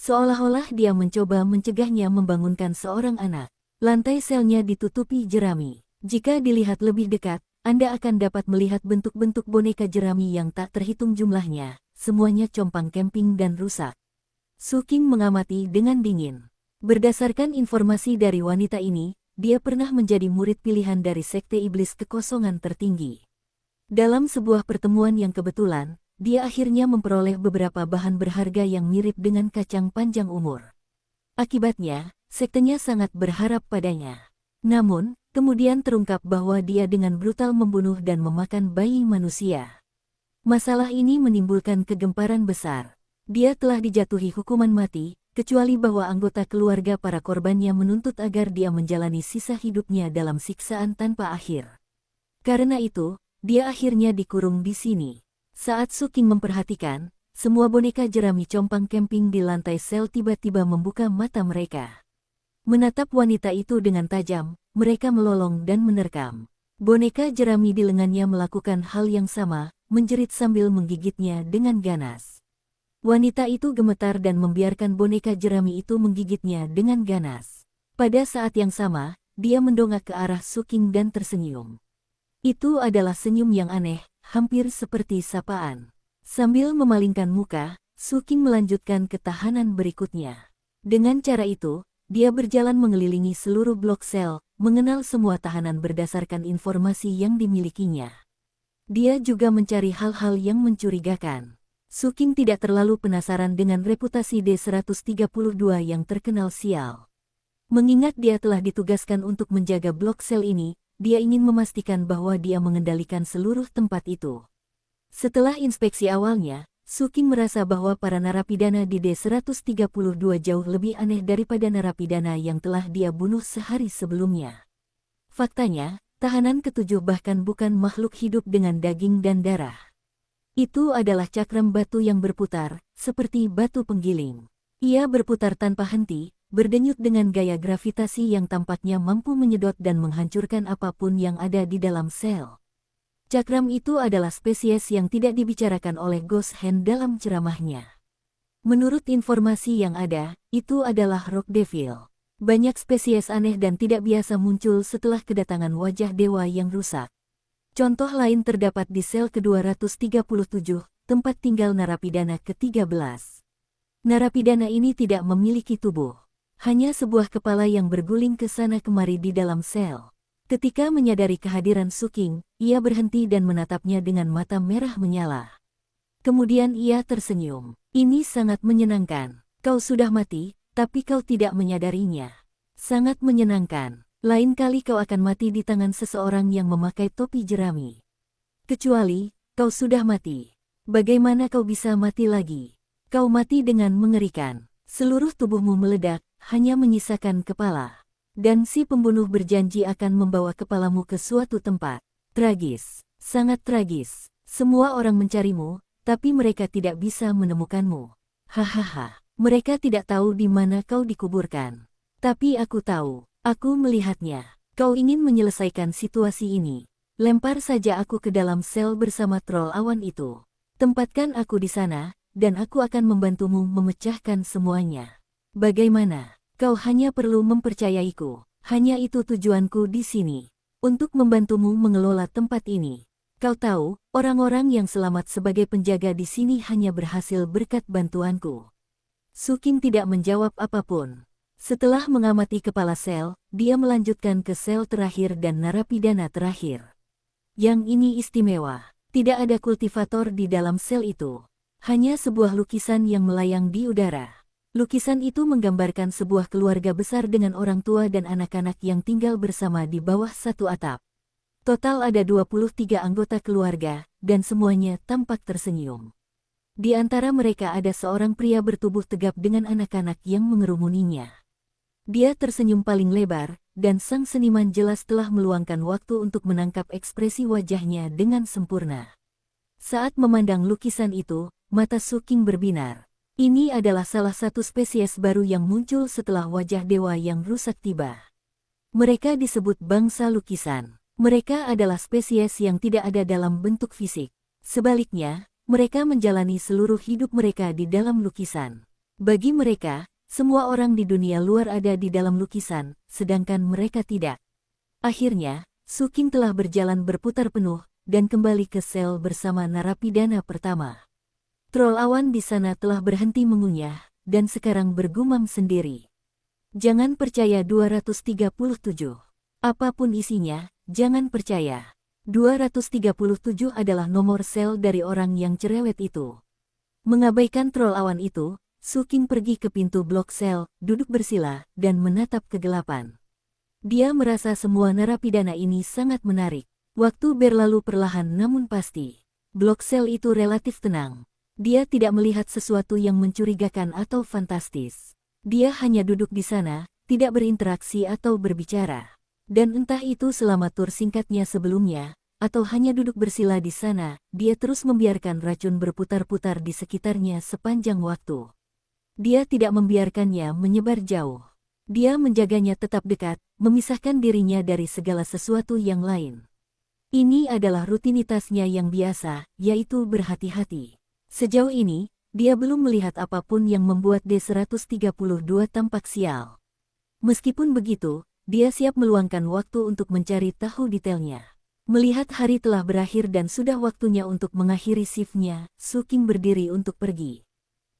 Seolah-olah dia mencoba mencegahnya membangunkan seorang anak. Lantai selnya ditutupi jerami. Jika dilihat lebih dekat, Anda akan dapat melihat bentuk-bentuk boneka jerami yang tak terhitung jumlahnya, semuanya compang camping dan rusak. Suking mengamati dengan dingin. Berdasarkan informasi dari wanita ini, dia pernah menjadi murid pilihan dari Sekte Iblis Kekosongan Tertinggi. Dalam sebuah pertemuan yang kebetulan, dia akhirnya memperoleh beberapa bahan berharga yang mirip dengan kacang panjang umur. Akibatnya, sektenya sangat berharap padanya. Namun, kemudian terungkap bahwa dia dengan brutal membunuh dan memakan bayi manusia. Masalah ini menimbulkan kegemparan besar. Dia telah dijatuhi hukuman mati, kecuali bahwa anggota keluarga para korbannya menuntut agar dia menjalani sisa hidupnya dalam siksaan tanpa akhir. Karena itu, dia akhirnya dikurung di sini. Saat Suking memperhatikan, semua boneka jerami compang camping di lantai sel tiba-tiba membuka mata mereka. Menatap wanita itu dengan tajam, mereka melolong dan menerkam. Boneka jerami di lengannya melakukan hal yang sama, menjerit sambil menggigitnya dengan ganas. Wanita itu gemetar dan membiarkan boneka jerami itu menggigitnya dengan ganas. Pada saat yang sama, dia mendongak ke arah Suking dan tersenyum. Itu adalah senyum yang aneh, hampir seperti sapaan. Sambil memalingkan muka, Suking melanjutkan ke tahanan berikutnya. Dengan cara itu, dia berjalan mengelilingi seluruh blok sel, mengenal semua tahanan berdasarkan informasi yang dimilikinya. Dia juga mencari hal-hal yang mencurigakan. Suking tidak terlalu penasaran dengan reputasi D-132 yang terkenal sial. Mengingat dia telah ditugaskan untuk menjaga blok sel ini, dia ingin memastikan bahwa dia mengendalikan seluruh tempat itu. Setelah inspeksi awalnya, Suking merasa bahwa para narapidana di D-132 jauh lebih aneh daripada narapidana yang telah dia bunuh sehari sebelumnya. Faktanya, tahanan ketujuh bahkan bukan makhluk hidup dengan daging dan darah. Itu adalah cakram batu yang berputar, seperti batu penggiling. Ia berputar tanpa henti, berdenyut dengan gaya gravitasi yang tampaknya mampu menyedot dan menghancurkan apapun yang ada di dalam sel. Cakram itu adalah spesies yang tidak dibicarakan oleh Ghost Hand dalam ceramahnya. Menurut informasi yang ada, itu adalah Rock Devil. Banyak spesies aneh dan tidak biasa muncul setelah kedatangan wajah dewa yang rusak. Contoh lain terdapat di sel ke-237, tempat tinggal narapidana ke-13. Narapidana ini tidak memiliki tubuh, hanya sebuah kepala yang berguling ke sana kemari di dalam sel. Ketika menyadari kehadiran Suking, ia berhenti dan menatapnya dengan mata merah menyala. Kemudian ia tersenyum. Ini sangat menyenangkan. Kau sudah mati, tapi kau tidak menyadarinya. Sangat menyenangkan. Lain kali kau akan mati di tangan seseorang yang memakai topi jerami. Kecuali, kau sudah mati. Bagaimana kau bisa mati lagi? Kau mati dengan mengerikan. Seluruh tubuhmu meledak, hanya menyisakan kepala. Dan si pembunuh berjanji akan membawa kepalamu ke suatu tempat. Tragis. Sangat tragis. Semua orang mencarimu, tapi mereka tidak bisa menemukanmu. Hahaha. Mereka tidak tahu di mana kau dikuburkan. Tapi aku tahu. Aku melihatnya. Kau ingin menyelesaikan situasi ini. Lempar saja aku ke dalam sel bersama troll awan itu. Tempatkan aku di sana, dan aku akan membantumu memecahkan semuanya. Bagaimana? Kau hanya perlu mempercayaiku. Hanya itu tujuanku di sini. Untuk membantumu mengelola tempat ini. Kau tahu, orang-orang yang selamat sebagai penjaga di sini hanya berhasil berkat bantuanku. Suking tidak menjawab apapun. Setelah mengamati kepala sel, dia melanjutkan ke sel terakhir dan narapidana terakhir. Yang ini istimewa. Tidak ada kultivator di dalam sel itu. Hanya sebuah lukisan yang melayang di udara. Lukisan itu menggambarkan sebuah keluarga besar dengan orang tua dan anak-anak yang tinggal bersama di bawah satu atap. Total ada 23 anggota keluarga, dan semuanya tampak tersenyum. Di antara mereka ada seorang pria bertubuh tegap dengan anak-anak yang mengerumuninya. Dia tersenyum paling lebar, dan sang seniman jelas telah meluangkan waktu untuk menangkap ekspresi wajahnya dengan sempurna. Saat memandang lukisan itu, mata Suking berbinar. Ini adalah salah satu spesies baru yang muncul setelah wajah dewa yang rusak tiba. Mereka disebut bangsa lukisan. Mereka adalah spesies yang tidak ada dalam bentuk fisik. Sebaliknya, mereka menjalani seluruh hidup mereka di dalam lukisan. Bagi mereka, semua orang di dunia luar ada di dalam lukisan, sedangkan mereka tidak. Akhirnya, Suking telah berjalan berputar penuh, dan kembali ke sel bersama narapidana pertama. Troll awan di sana telah berhenti mengunyah, dan sekarang bergumam sendiri. Jangan percaya 237. Apapun isinya, jangan percaya. 237 adalah nomor sel dari orang yang cerewet itu. Mengabaikan troll awan itu, Suking pergi ke pintu blok sel, duduk bersila, dan menatap kegelapan. Dia merasa semua narapidana ini sangat menarik. Waktu berlalu perlahan namun pasti. Blok sel itu relatif tenang. Dia tidak melihat sesuatu yang mencurigakan atau fantastis. Dia hanya duduk di sana, tidak berinteraksi atau berbicara. Dan entah itu selama tur singkatnya sebelumnya, atau hanya duduk bersila di sana, dia terus membiarkan racun berputar-putar di sekitarnya sepanjang waktu. Dia tidak membiarkannya menyebar jauh. Dia menjaganya tetap dekat, memisahkan dirinya dari segala sesuatu yang lain. Ini adalah rutinitasnya yang biasa, yaitu berhati-hati. Sejauh ini, dia belum melihat apapun yang membuat D-132 tampak sial. Meskipun begitu, dia siap meluangkan waktu untuk mencari tahu detailnya. Melihat hari telah berakhir dan sudah waktunya untuk mengakhiri shift-nya, Suking berdiri untuk pergi.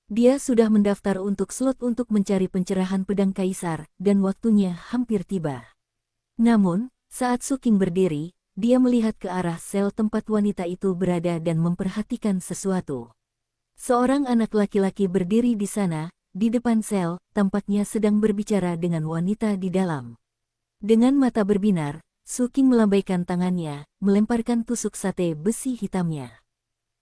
Dia sudah mendaftar untuk slot untuk mencari pencerahan pedang kaisar, dan waktunya hampir tiba. Namun, saat Su Qing berdiri, dia melihat ke arah sel tempat wanita itu berada dan memperhatikan sesuatu. Seorang anak laki-laki berdiri di sana, di depan sel, tampaknya sedang berbicara dengan wanita di dalam. Dengan mata berbinar, Su Qing melambaikan tangannya, melemparkan tusuk sate besi hitamnya.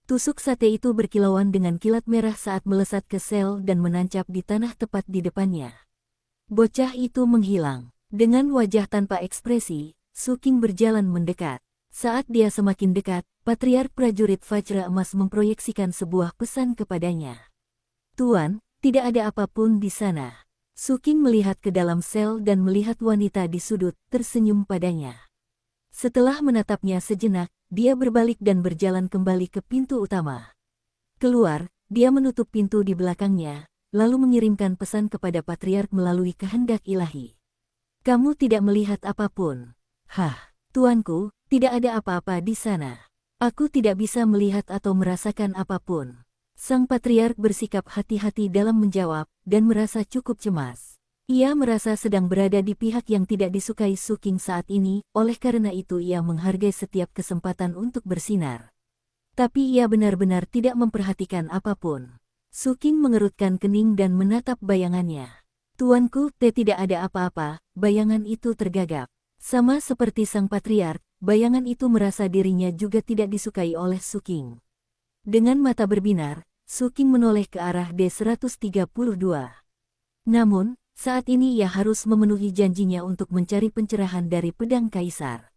Tusuk sate itu berkilauan dengan kilat merah saat melesat ke sel dan menancap di tanah tepat di depannya. Bocah itu menghilang. Dengan wajah tanpa ekspresi, Su Qing berjalan mendekat. Saat dia semakin dekat, Patriark prajurit Vajra Emas memproyeksikan sebuah pesan kepadanya. "Tuan, tidak ada apapun di sana." Su Qing melihat ke dalam sel dan melihat wanita di sudut, tersenyum padanya. Setelah menatapnya sejenak, dia berbalik dan berjalan kembali ke pintu utama. Keluar, dia menutup pintu di belakangnya, lalu mengirimkan pesan kepada Patriark melalui kehendak ilahi. "Kamu tidak melihat apapun." "Hah, tuanku, tidak ada apa-apa di sana. Aku tidak bisa melihat atau merasakan apapun." Sang Patriark bersikap hati-hati dalam menjawab, dan merasa cukup cemas. Ia merasa sedang berada di pihak yang tidak disukai Su Qing saat ini, oleh karena itu ia menghargai setiap kesempatan untuk bersinar. Tapi ia benar-benar tidak memperhatikan apapun. Su Qing mengerutkan kening dan menatap bayangannya. "Tuanku, tidak ada apa-apa." Bayangan itu tergagap. Sama seperti sang patriark, bayangan itu merasa dirinya juga tidak disukai oleh Su Qing. Dengan mata berbinar, Su Qing menoleh ke arah D-132. Namun, saat ini ia harus memenuhi janjinya untuk mencari pencerahan dari pedang kaisar.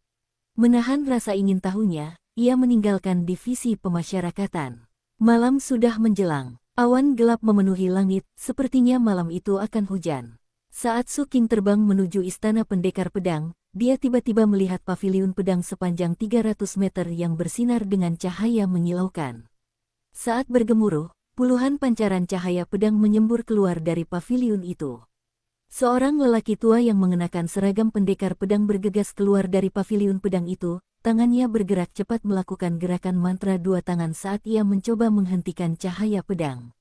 Menahan rasa ingin tahunya, ia meninggalkan divisi pemasyarakatan. Malam sudah menjelang. Awan gelap memenuhi langit, sepertinya malam itu akan hujan. Saat Su Qing terbang menuju istana pendekar pedang, dia tiba-tiba melihat paviliun pedang sepanjang 300 meter yang bersinar dengan cahaya menyilaukan. Saat bergemuruh, puluhan pancaran cahaya pedang menyembur keluar dari paviliun itu. Seorang lelaki tua yang mengenakan seragam pendekar pedang bergegas keluar dari paviliun pedang itu, tangannya bergerak cepat melakukan gerakan mantra dua tangan saat ia mencoba menghentikan cahaya pedang.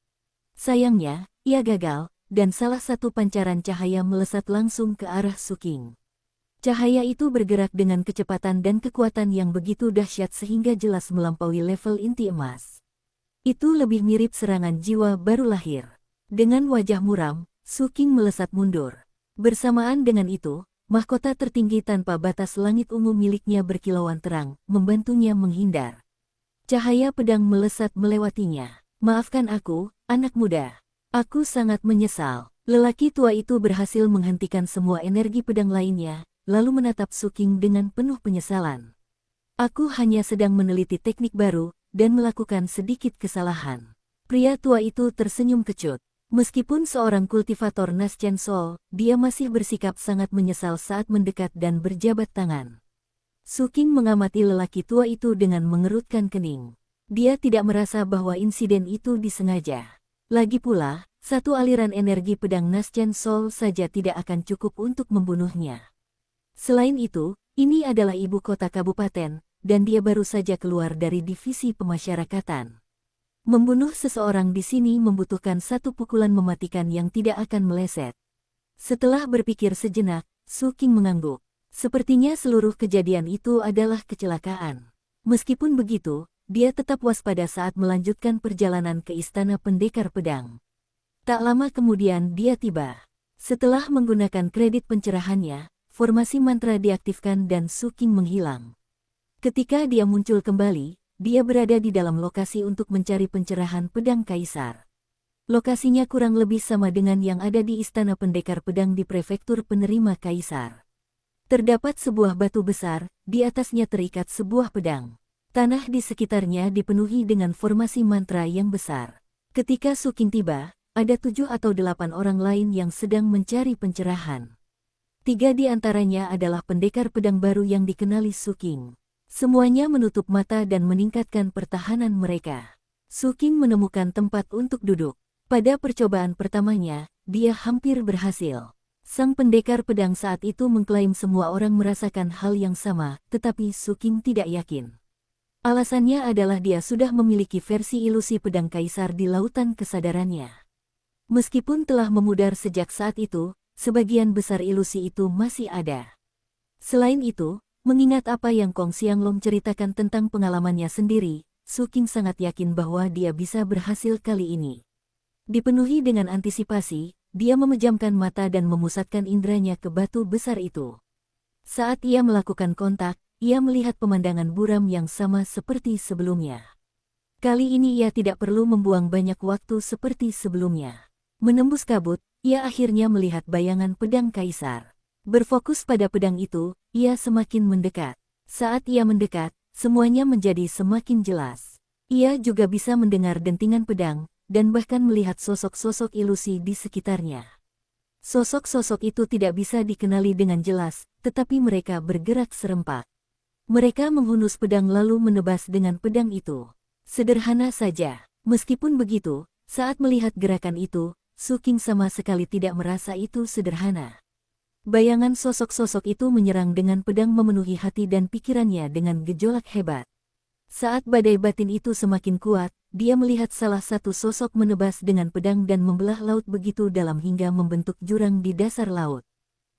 Sayangnya, ia gagal, dan salah satu pancaran cahaya melesat langsung ke arah Su Qing. Cahaya itu bergerak dengan kecepatan dan kekuatan yang begitu dahsyat sehingga jelas melampaui level inti emas. Itu lebih mirip serangan jiwa baru lahir. Dengan wajah muram, Su Qing melesat mundur. Bersamaan dengan itu, mahkota tertinggi tanpa batas langit ungu miliknya berkilauan terang, membantunya menghindar. Cahaya pedang melesat melewatinya. "Maafkan aku, anak muda. Aku sangat menyesal." Lelaki tua itu berhasil menghentikan semua energi pedang lainnya, lalu menatap Su Qing dengan penuh penyesalan. "Aku hanya sedang meneliti teknik baru, dan melakukan sedikit kesalahan." Pria tua itu tersenyum kecut. Meskipun seorang kultivator Naschen Sol, dia masih bersikap sangat menyesal saat mendekat dan berjabat tangan. Su Qing mengamati lelaki tua itu dengan mengerutkan kening. Dia tidak merasa bahwa insiden itu disengaja. Lagi pula, satu aliran energi pedang Naschen Sol saja tidak akan cukup untuk membunuhnya. Selain itu, ini adalah ibu kota kabupaten, dan dia baru saja keluar dari divisi pemasyarakatan. Membunuh seseorang di sini membutuhkan satu pukulan mematikan yang tidak akan meleset. Setelah berpikir sejenak, Su Qing mengangguk. Sepertinya seluruh kejadian itu adalah kecelakaan. Meskipun begitu, dia tetap waspada saat melanjutkan perjalanan ke istana pendekar pedang. Tak lama kemudian dia tiba. Setelah menggunakan kredit pencerahannya, formasi mantra diaktifkan dan Su Qing menghilang. Ketika dia muncul kembali, dia berada di dalam lokasi untuk mencari pencerahan pedang kaisar. Lokasinya kurang lebih sama dengan yang ada di istana pendekar pedang di prefektur penerima kaisar. Terdapat sebuah batu besar, di atasnya terikat sebuah pedang. Tanah di sekitarnya dipenuhi dengan formasi mantra yang besar. Ketika Su Qing tiba, ada 7 atau 8 orang lain yang sedang mencari pencerahan. 3 di antaranya adalah pendekar pedang baru yang dikenali Su Qing. Semuanya menutup mata dan meningkatkan pertahanan mereka. Su Qing menemukan tempat untuk duduk. Pada percobaan pertamanya, dia hampir berhasil. Sang pendekar pedang saat itu mengklaim semua orang merasakan hal yang sama, tetapi Su Qing tidak yakin. Alasannya adalah dia sudah memiliki versi ilusi pedang kaisar di lautan kesadarannya. Meskipun telah memudar sejak saat itu, sebagian besar ilusi itu masih ada. Selain itu, mengingat apa yang Kong Xianglong ceritakan tentang pengalamannya sendiri, Su Qing sangat yakin bahwa dia bisa berhasil kali ini. Dipenuhi dengan antisipasi, dia memejamkan mata dan memusatkan inderanya ke batu besar itu. Saat ia melakukan kontak, ia melihat pemandangan buram yang sama seperti sebelumnya. Kali ini ia tidak perlu membuang banyak waktu seperti sebelumnya. Menembus kabut, ia akhirnya melihat bayangan pedang kaisar. Berfokus pada pedang itu, ia semakin mendekat. Saat ia mendekat, semuanya menjadi semakin jelas. Ia juga bisa mendengar dentingan pedang, dan bahkan melihat sosok-sosok ilusi di sekitarnya. Sosok-sosok itu tidak bisa dikenali dengan jelas, tetapi mereka bergerak serempak. Mereka menghunus pedang lalu menebas dengan pedang itu. Sederhana saja. Meskipun begitu, saat melihat gerakan itu, Su Qing sama sekali tidak merasa itu sederhana. Bayangan sosok-sosok itu menyerang dengan pedang memenuhi hati dan pikirannya dengan gejolak hebat. Saat badai batin itu semakin kuat, dia melihat salah satu sosok menebas dengan pedang dan membelah laut begitu dalam hingga membentuk jurang di dasar laut.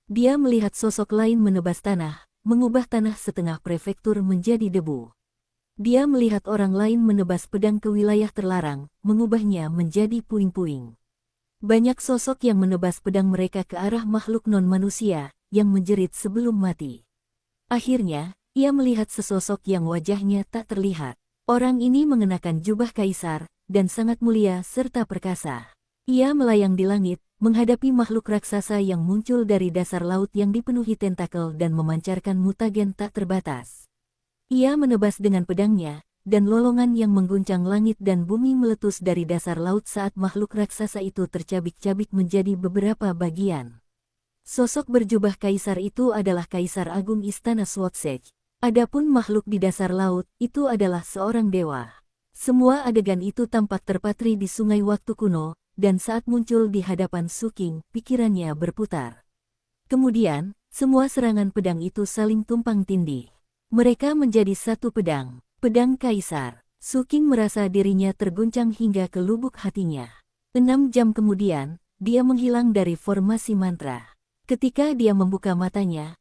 Dia melihat sosok lain menebas tanah, mengubah tanah setengah prefektur menjadi debu. Dia melihat orang lain menebas pedang ke wilayah terlarang, mengubahnya menjadi puing-puing. Banyak sosok yang menebas pedang mereka ke arah makhluk non-manusia, yang menjerit sebelum mati. Akhirnya, ia melihat sesosok yang wajahnya tak terlihat. Orang ini mengenakan jubah kaisar, dan sangat mulia serta perkasa. Ia melayang di langit, menghadapi makhluk raksasa yang muncul dari dasar laut yang dipenuhi tentakel dan memancarkan mutagen tak terbatas. Ia menebas dengan pedangnya, dan lolongan yang mengguncang langit dan bumi meletus dari dasar laut saat makhluk raksasa itu tercabik-cabik menjadi beberapa bagian. Sosok berjubah kaisar itu adalah Kaisar Agung Istana Swatsej. Adapun makhluk di dasar laut, itu adalah seorang dewa. Semua adegan itu tampak terpatri di sungai waktu kuno, dan saat muncul di hadapan Su Qing, pikirannya berputar. Kemudian, semua serangan pedang itu saling tumpang tindih. Mereka menjadi satu pedang. Pedang kaisar. Su Qing merasa dirinya terguncang hingga ke lubuk hatinya. 6 jam kemudian, dia menghilang dari formasi mantra. Ketika dia membuka matanya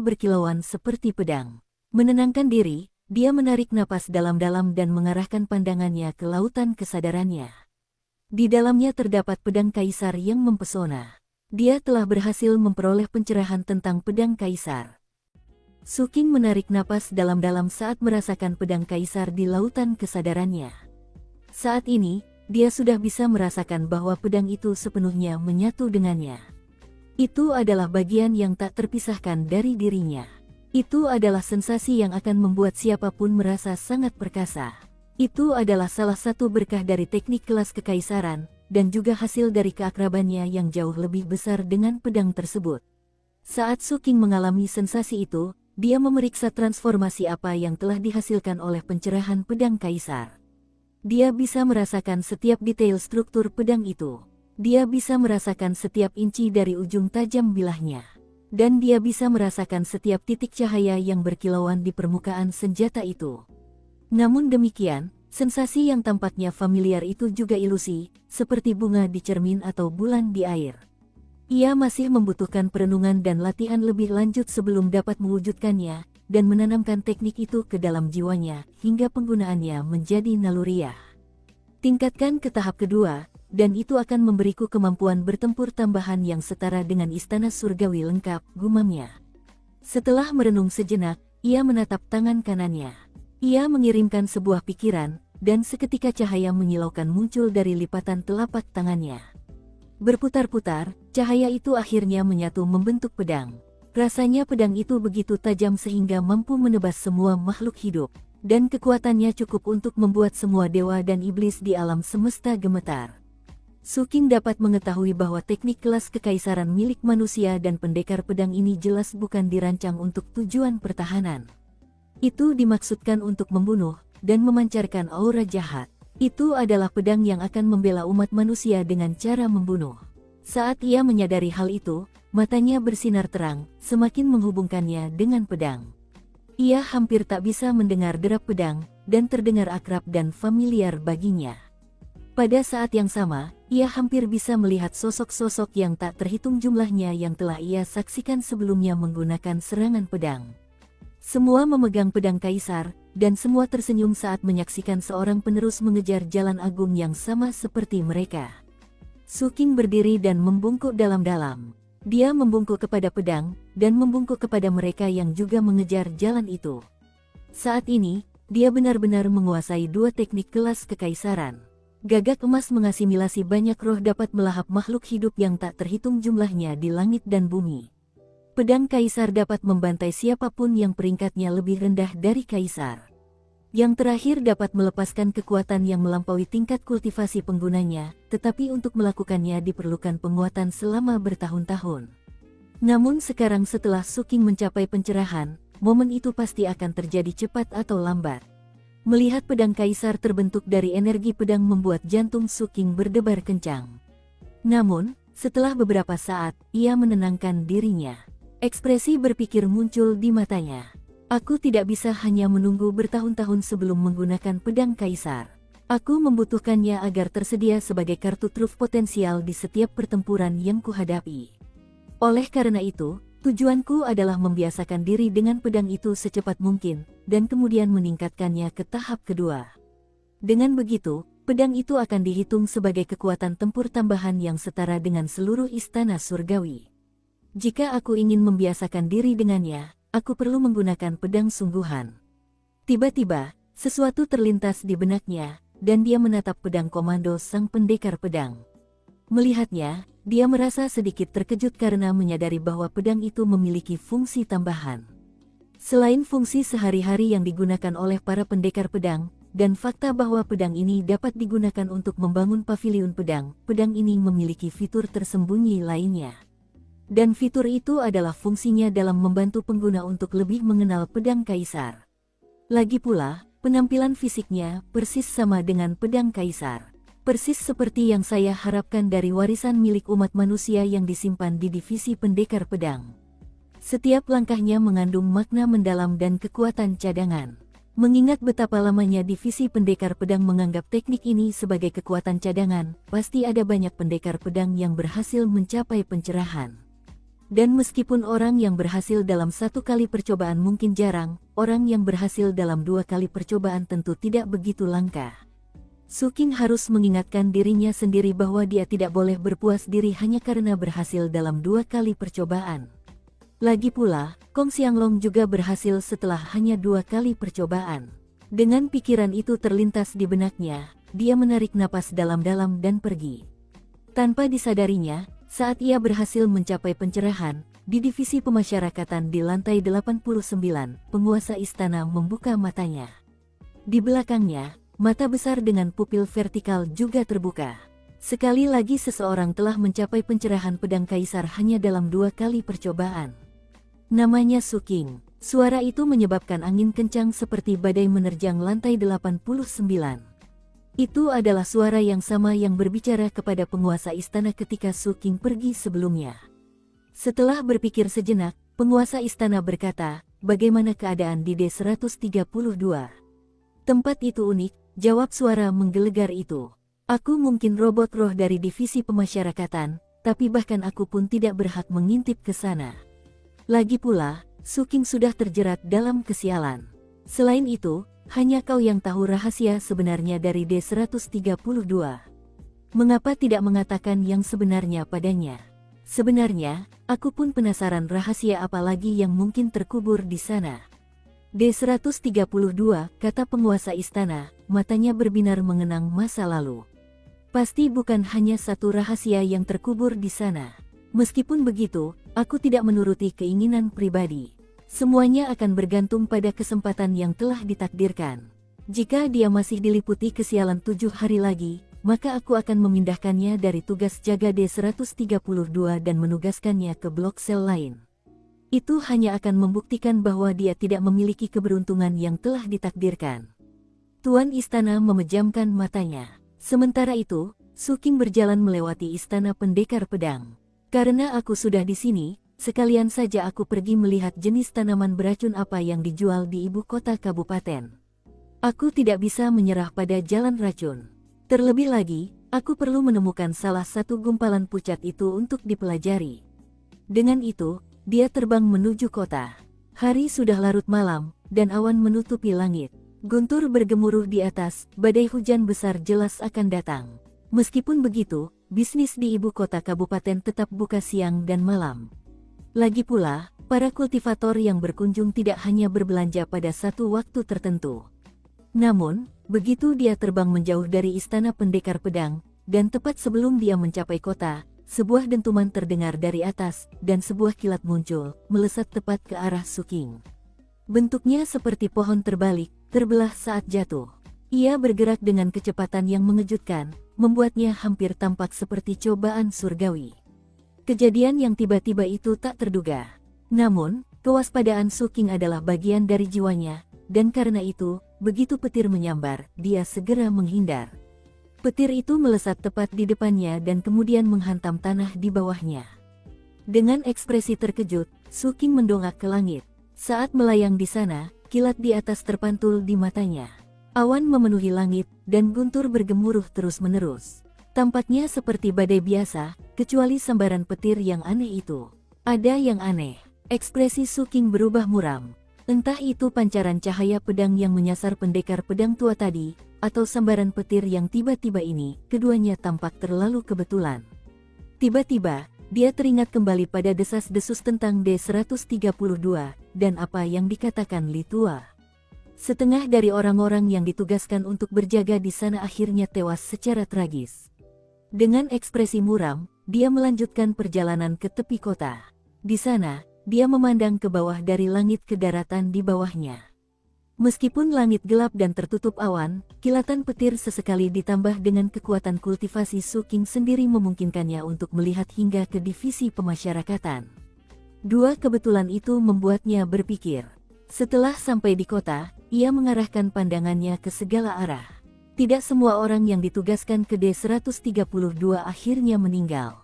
berkilauan seperti pedang. Menenangkan diri, dia menarik napas dalam-dalam dan mengarahkan pandangannya ke lautan kesadarannya. Di dalamnya terdapat pedang kaisar yang mempesona. Dia telah berhasil memperoleh pencerahan tentang pedang kaisar. Su Qing menarik napas dalam-dalam saat merasakan pedang kaisar di lautan kesadarannya. Saat ini, dia sudah bisa merasakan bahwa pedang itu sepenuhnya menyatu dengannya. Itu adalah bagian yang tak terpisahkan dari dirinya. Itu adalah sensasi yang akan membuat siapapun merasa sangat perkasa. Itu adalah salah satu berkah dari teknik kelas kekaisaran, dan juga hasil dari keakrabannya yang jauh lebih besar dengan pedang tersebut. Saat Su Qing mengalami sensasi itu, dia memeriksa transformasi apa yang telah dihasilkan oleh pencerahan pedang kaisar. Dia bisa merasakan setiap detail struktur pedang itu. Dia bisa merasakan setiap inci dari ujung tajam bilahnya. Dan dia bisa merasakan setiap titik cahaya yang berkilauan di permukaan senjata itu. Namun demikian, sensasi yang tampaknya familiar itu juga ilusi, seperti bunga di cermin atau bulan di air. Ia masih membutuhkan perenungan dan latihan lebih lanjut sebelum dapat mewujudkannya, dan menanamkan teknik itu ke dalam jiwanya, hingga penggunaannya menjadi naluriah. Tingkatkan ke tahap kedua, dan itu akan memberiku kemampuan bertempur tambahan yang setara dengan istana surgawi lengkap, gumamnya. Setelah merenung sejenak, ia menatap tangan kanannya. Ia mengirimkan sebuah pikiran, dan seketika cahaya menyilaukan muncul dari lipatan telapak tangannya. Berputar-putar, cahaya itu akhirnya menyatu membentuk pedang. Rasanya pedang itu begitu tajam sehingga mampu menebas semua makhluk hidup, dan kekuatannya cukup untuk membuat semua dewa dan iblis di alam semesta gemetar. Su Qing dapat mengetahui bahwa teknik kelas kekaisaran milik manusia dan pendekar pedang ini jelas bukan dirancang untuk tujuan pertahanan. Itu dimaksudkan untuk membunuh, dan memancarkan aura jahat. Itu adalah pedang yang akan membela umat manusia dengan cara membunuh. Saat ia menyadari hal itu, matanya bersinar terang, semakin menghubungkannya dengan pedang. Ia hampir tak bisa mendengar derap pedang, dan terdengar akrab dan familiar baginya. Pada saat yang sama, ia hampir bisa melihat sosok-sosok yang tak terhitung jumlahnya yang telah ia saksikan sebelumnya menggunakan serangan pedang. Semua memegang pedang kaisar, dan semua tersenyum saat menyaksikan seorang penerus mengejar jalan agung yang sama seperti mereka. Su Qing berdiri dan membungkuk dalam-dalam. Dia membungkuk kepada pedang, dan membungkuk kepada mereka yang juga mengejar jalan itu. Saat ini, dia benar-benar menguasai dua teknik kelas kekaisaran. Gagak emas mengasimilasi banyak roh dapat melahap makhluk hidup yang tak terhitung jumlahnya di langit dan bumi. Pedang kaisar dapat membantai siapapun yang peringkatnya lebih rendah dari kaisar. Yang terakhir dapat melepaskan kekuatan yang melampaui tingkat kultivasi penggunanya, tetapi untuk melakukannya diperlukan penguatan selama bertahun-tahun. Namun sekarang setelah Su Qing mencapai pencerahan, momen itu pasti akan terjadi cepat atau lambat. Melihat pedang kaisar terbentuk dari energi pedang membuat jantung Su Qing berdebar kencang. Namun, setelah beberapa saat, ia menenangkan dirinya. Ekspresi berpikir muncul di matanya. Aku tidak bisa hanya menunggu bertahun-tahun sebelum menggunakan pedang kaisar. Aku membutuhkannya agar tersedia sebagai kartu truf potensial di setiap pertempuran yang kuhadapi. Oleh karena itu, tujuanku adalah membiasakan diri dengan pedang itu secepat mungkin, dan kemudian meningkatkannya ke tahap kedua. Dengan begitu, pedang itu akan dihitung sebagai kekuatan tempur tambahan yang setara dengan seluruh istana surgawi. Jika aku ingin membiasakan diri dengannya, aku perlu menggunakan pedang sungguhan. Tiba-tiba, sesuatu terlintas di benaknya, dan dia menatap pedang komando sang pendekar pedang. Melihatnya, dia merasa sedikit terkejut karena menyadari bahwa pedang itu memiliki fungsi tambahan. Selain fungsi sehari-hari yang digunakan oleh para pendekar pedang, dan fakta bahwa pedang ini dapat digunakan untuk membangun paviliun pedang, pedang ini memiliki fitur tersembunyi lainnya. Dan fitur itu adalah fungsinya dalam membantu pengguna untuk lebih mengenal pedang kaisar. Lagi pula, penampilan fisiknya persis sama dengan pedang kaisar. Persis seperti yang saya harapkan dari warisan milik umat manusia yang disimpan di divisi pendekar pedang. Setiap langkahnya mengandung makna mendalam dan kekuatan cadangan. Mengingat betapa lamanya divisi pendekar pedang menganggap teknik ini sebagai kekuatan cadangan, pasti ada banyak pendekar pedang yang berhasil mencapai pencerahan. Dan meskipun orang yang berhasil dalam satu kali percobaan mungkin jarang, orang yang berhasil dalam dua kali percobaan tentu tidak begitu langka. Su Qing harus mengingatkan dirinya sendiri bahwa dia tidak boleh berpuas diri hanya karena berhasil dalam dua kali percobaan. Lagi pula, Kong Xianglong juga berhasil setelah hanya dua kali percobaan. Dengan pikiran itu terlintas di benaknya, dia menarik napas dalam-dalam dan pergi. Tanpa disadarinya, saat ia berhasil mencapai pencerahan, di divisi pemasyarakatan di lantai 89, penguasa istana membuka matanya. Di belakangnya, mata besar dengan pupil vertikal juga terbuka. Sekali lagi seseorang telah mencapai pencerahan pedang kaisar hanya dalam dua kali percobaan. Namanya Su Qing. Suara itu menyebabkan angin kencang seperti badai menerjang lantai 89. Itu adalah suara yang sama yang berbicara kepada penguasa istana ketika Su Qing pergi sebelumnya. Setelah berpikir sejenak, penguasa istana berkata, "Bagaimana keadaan di D132? Tempat itu unik," jawab suara menggelegar itu. "Aku mungkin robot roh dari divisi pemasyarakatan, tapi bahkan aku pun tidak berhak mengintip ke sana. Lagi pula, Su Qing sudah terjerat dalam kesialan. Selain itu, hanya kau yang tahu rahasia sebenarnya dari D132. Mengapa tidak mengatakan yang sebenarnya padanya? Sebenarnya, aku pun penasaran rahasia apa lagi yang mungkin terkubur di sana." D132, kata penguasa istana, matanya berbinar mengenang masa lalu. "Pasti bukan hanya satu rahasia yang terkubur di sana. Meskipun begitu, aku tidak menuruti keinginan pribadi. Semuanya akan bergantung pada kesempatan yang telah ditakdirkan. Jika dia masih diliputi kesialan 7 hari lagi, maka aku akan memindahkannya dari tugas jaga D132 dan menugaskannya ke blok sel lain. Itu hanya akan membuktikan bahwa dia tidak memiliki keberuntungan yang telah ditakdirkan." Tuan istana memejamkan matanya. Sementara itu, Su Qing berjalan melewati istana pendekar pedang. "Karena aku sudah di sini, sekalian saja aku pergi melihat jenis tanaman beracun apa yang dijual di ibu kota kabupaten. Aku tidak bisa menyerah pada jalan racun. Terlebih lagi, aku perlu menemukan salah satu gumpalan pucat itu untuk dipelajari. Dengan itu, dia terbang menuju kota. Hari sudah larut malam, dan awan menutupi langit. Guntur bergemuruh di atas, badai hujan besar jelas akan datang. Meskipun begitu, bisnis di ibu kota kabupaten tetap buka siang dan malam. Lagi pula, para kultivator yang berkunjung tidak hanya berbelanja pada satu waktu tertentu. Namun, begitu dia terbang menjauh dari istana pendekar pedang, dan tepat sebelum dia mencapai kota, sebuah dentuman terdengar dari atas, dan sebuah kilat muncul, melesat tepat ke arah Suking. Bentuknya seperti pohon terbalik, terbelah saat jatuh. Ia bergerak dengan kecepatan yang mengejutkan, membuatnya hampir tampak seperti cobaan surgawi. Kejadian yang tiba-tiba itu tak terduga. Namun, kewaspadaan Suking adalah bagian dari jiwanya, dan karena itu, begitu petir menyambar, dia segera menghindar. Petir itu melesat tepat di depannya dan kemudian menghantam tanah di bawahnya. Dengan ekspresi terkejut, Suking mendongak ke langit. Saat melayang di sana, kilat di atas terpantul di matanya. Awan memenuhi langit, dan guntur bergemuruh terus-menerus. Tampaknya seperti badai biasa, kecuali sambaran petir yang aneh itu. Ada yang aneh. Ekspresi Suking berubah muram. Entah itu pancaran cahaya pedang yang menyasar pendekar pedang tua tadi, atau sambaran petir yang tiba-tiba ini, keduanya tampak terlalu kebetulan. Tiba-tiba, dia teringat kembali pada desas-desus tentang D-132, dan apa yang dikatakan Li Tua. Setengah dari orang-orang yang ditugaskan untuk berjaga di sana akhirnya tewas secara tragis. Dengan ekspresi muram, dia melanjutkan perjalanan ke tepi kota. Di sana, dia memandang ke bawah dari langit ke daratan di bawahnya. Meskipun langit gelap dan tertutup awan, kilatan petir sesekali ditambah dengan kekuatan kultivasi Suking sendiri memungkinkannya untuk melihat hingga ke divisi pemasyarakatan. Dua kebetulan itu membuatnya berpikir. Setelah sampai di kota, ia mengarahkan pandangannya ke segala arah. Tidak semua orang yang ditugaskan ke D-132 akhirnya meninggal.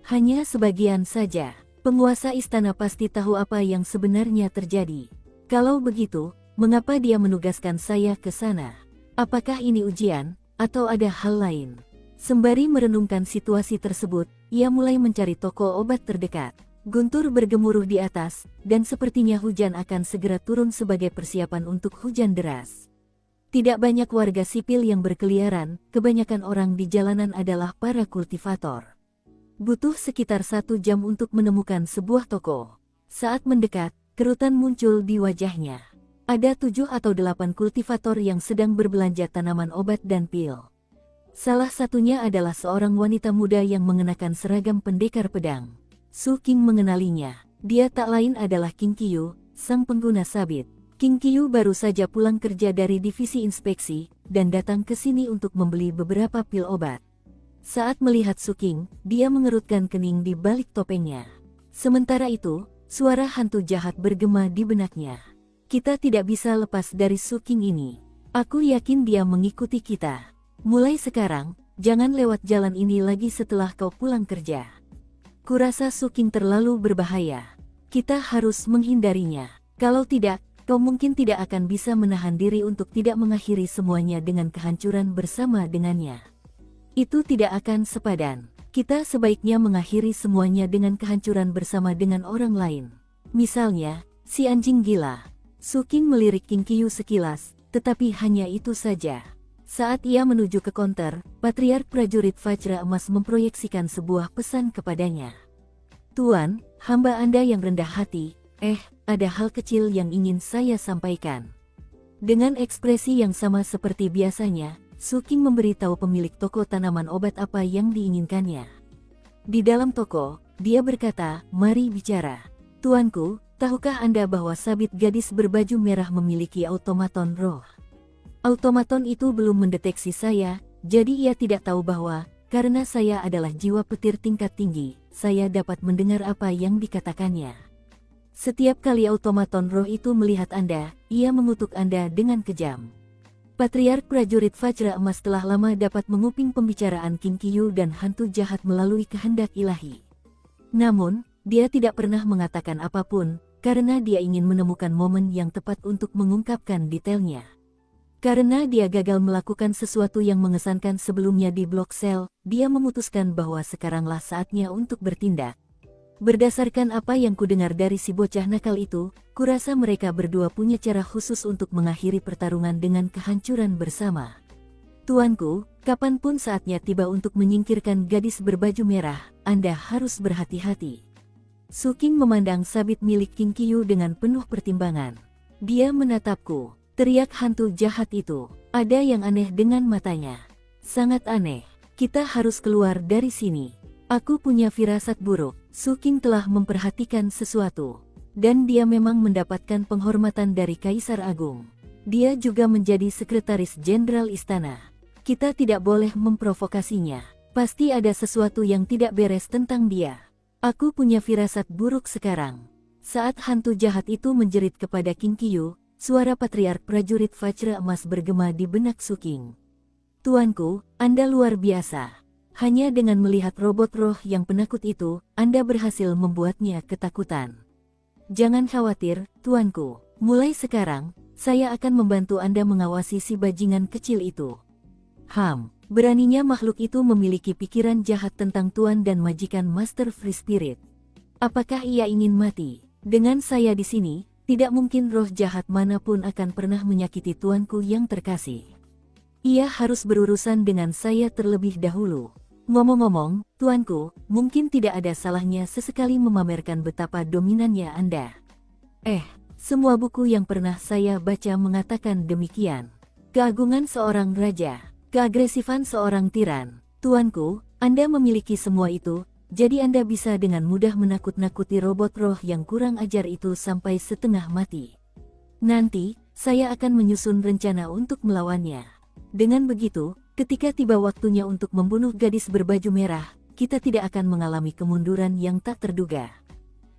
Hanya sebagian saja. Penguasa istana pasti tahu apa yang sebenarnya terjadi. Kalau begitu, mengapa dia menugaskan saya ke sana? Apakah ini ujian, atau ada hal lain? Sembari merenungkan situasi tersebut, ia mulai mencari toko obat terdekat. Guntur bergemuruh di atas, dan sepertinya hujan akan segera turun sebagai persiapan untuk hujan deras. Tidak banyak warga sipil yang berkeliaran, kebanyakan orang di jalanan adalah para kultivator. Butuh sekitar 1 jam untuk menemukan sebuah toko. Saat mendekat, kerutan muncul di wajahnya. Ada 7 atau 8 kultivator yang sedang berbelanja tanaman obat dan pil. Salah satunya adalah seorang wanita muda yang mengenakan seragam pendekar pedang. Suking mengenalinya. Dia tak lain adalah King Qiyu, sang pengguna sabit. King Qiyu baru saja pulang kerja dari divisi inspeksi, dan datang ke sini untuk membeli beberapa pil obat. Saat melihat Suking, dia mengerutkan kening di balik topengnya. Sementara itu, suara hantu jahat bergema di benaknya. Kita tidak bisa lepas dari Suking ini. Aku yakin dia mengikuti kita. Mulai sekarang, jangan lewat jalan ini lagi setelah kau pulang kerja. Kurasa Suking terlalu berbahaya. Kita harus menghindarinya. Kalau tidak, kau mungkin tidak akan bisa menahan diri untuk tidak mengakhiri semuanya dengan kehancuran bersama dengannya. Itu tidak akan sepadan. Kita sebaiknya mengakhiri semuanya dengan kehancuran bersama dengan orang lain. Misalnya, si anjing gila. Suking melirik King Qiyu sekilas, tetapi hanya itu saja. Saat ia menuju ke konter, Patriark Prajurit Vajra Emas memproyeksikan sebuah pesan kepadanya. Tuan, hamba Anda yang rendah hati, ada hal kecil yang ingin saya sampaikan. Dengan ekspresi yang sama seperti biasanya, Suking memberitahu pemilik toko tanaman obat apa yang diinginkannya. Di dalam toko, dia berkata, "Mari bicara. Tuanku, tahukah Anda bahwa sabit gadis berbaju merah memiliki automaton roh? Automaton itu belum mendeteksi saya, jadi ia tidak tahu bahwa, karena saya adalah jiwa petir tingkat tinggi, saya dapat mendengar apa yang dikatakannya. Setiap kali automaton roh itu melihat Anda, ia mengutuk Anda dengan kejam." Patriark Prajurit Vajra Emas telah lama dapat menguping pembicaraan King Qiyu dan hantu jahat melalui kehendak ilahi. Namun, dia tidak pernah mengatakan apapun, karena dia ingin menemukan momen yang tepat untuk mengungkapkan detailnya. Karena dia gagal melakukan sesuatu yang mengesankan sebelumnya di Blok Sel, dia memutuskan bahwa sekaranglah saatnya untuk bertindak. Berdasarkan apa yang kudengar dari si bocah nakal itu, kurasa mereka berdua punya cara khusus untuk mengakhiri pertarungan dengan kehancuran bersama. Tuanku, kapanpun saatnya tiba untuk menyingkirkan gadis berbaju merah, Anda harus berhati-hati. Su King memandang sabit milik King Qiyu dengan penuh pertimbangan. Dia menatapku, teriak hantu jahat itu. Ada yang aneh dengan matanya. Sangat aneh. Kita harus keluar dari sini. Aku punya firasat buruk. Su King telah memperhatikan sesuatu. Dan dia memang mendapatkan penghormatan dari Kaisar Agung. Dia juga menjadi sekretaris jenderal istana. Kita tidak boleh memprovokasinya. Pasti ada sesuatu yang tidak beres tentang dia. Aku punya firasat buruk sekarang. Saat hantu jahat itu menjerit kepada King Qiyu, suara patriark prajurit Vajra emas bergema di benak Su King. Tuanku, Anda luar biasa. Hanya dengan melihat robot roh yang penakut itu, Anda berhasil membuatnya ketakutan. Jangan khawatir, tuanku. Mulai sekarang, saya akan membantu Anda mengawasi si bajingan kecil itu. Beraninya makhluk itu memiliki pikiran jahat tentang tuan dan majikan Master Free Spirit. Apakah ia ingin mati? Dengan saya di sini, tidak mungkin roh jahat manapun akan pernah menyakiti tuanku yang terkasih. Ia harus berurusan dengan saya terlebih dahulu. Ngomong-ngomong, tuanku, mungkin tidak ada salahnya sesekali memamerkan betapa dominannya Anda. Semua buku yang pernah saya baca mengatakan demikian. Keagungan seorang raja. Keagresifan seorang tiran. Tuanku, Anda memiliki semua itu, jadi Anda bisa dengan mudah menakut-nakuti robot roh yang kurang ajar itu sampai setengah mati. Nanti, saya akan menyusun rencana untuk melawannya. Dengan begitu, ketika tiba waktunya untuk membunuh gadis berbaju merah, kita tidak akan mengalami kemunduran yang tak terduga.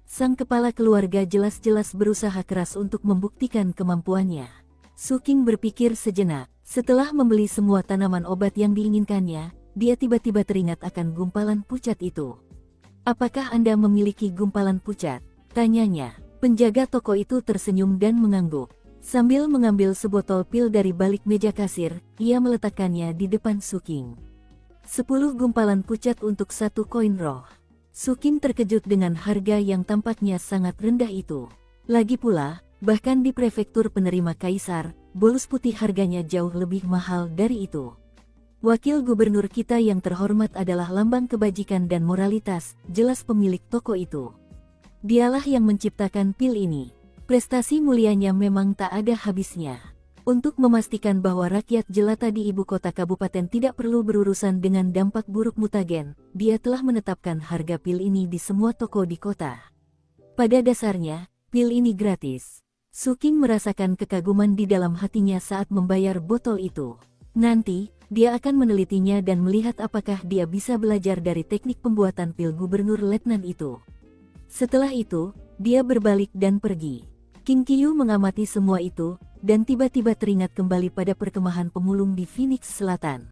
Sang kepala keluarga jelas-jelas berusaha keras untuk membuktikan kemampuannya. Su King berpikir sejenak. Setelah membeli semua tanaman obat yang diinginkannya, dia tiba-tiba teringat akan gumpalan pucat itu. Apakah Anda memiliki gumpalan pucat? Tanyanya. Penjaga toko itu tersenyum dan mengangguk. Sambil mengambil sebotol pil dari balik meja kasir, ia meletakkannya di depan Su King. 10 gumpalan pucat untuk 1 koin roh. Su King terkejut dengan harga yang tampaknya sangat rendah itu. Lagi pula, bahkan di prefektur penerima kaisar, bolus putih harganya jauh lebih mahal dari itu. Wakil gubernur kita yang terhormat adalah lambang kebajikan dan moralitas, jelas pemilik toko itu. Dialah yang menciptakan pil ini. Prestasi mulianya memang tak ada habisnya. Untuk memastikan bahwa rakyat jelata di ibu kota kabupaten tidak perlu berurusan dengan dampak buruk mutagen, dia telah menetapkan harga pil ini di semua toko di kota. Pada dasarnya, pil ini gratis. Su King merasakan kekaguman di dalam hatinya saat membayar botol itu. Nanti, dia akan menelitinya dan melihat apakah dia bisa belajar dari teknik pembuatan pil gubernur letnan itu. Setelah itu, dia berbalik dan pergi. King Qiyu mengamati semua itu, dan tiba-tiba teringat kembali pada perkemahan pemulung di Phoenix Selatan.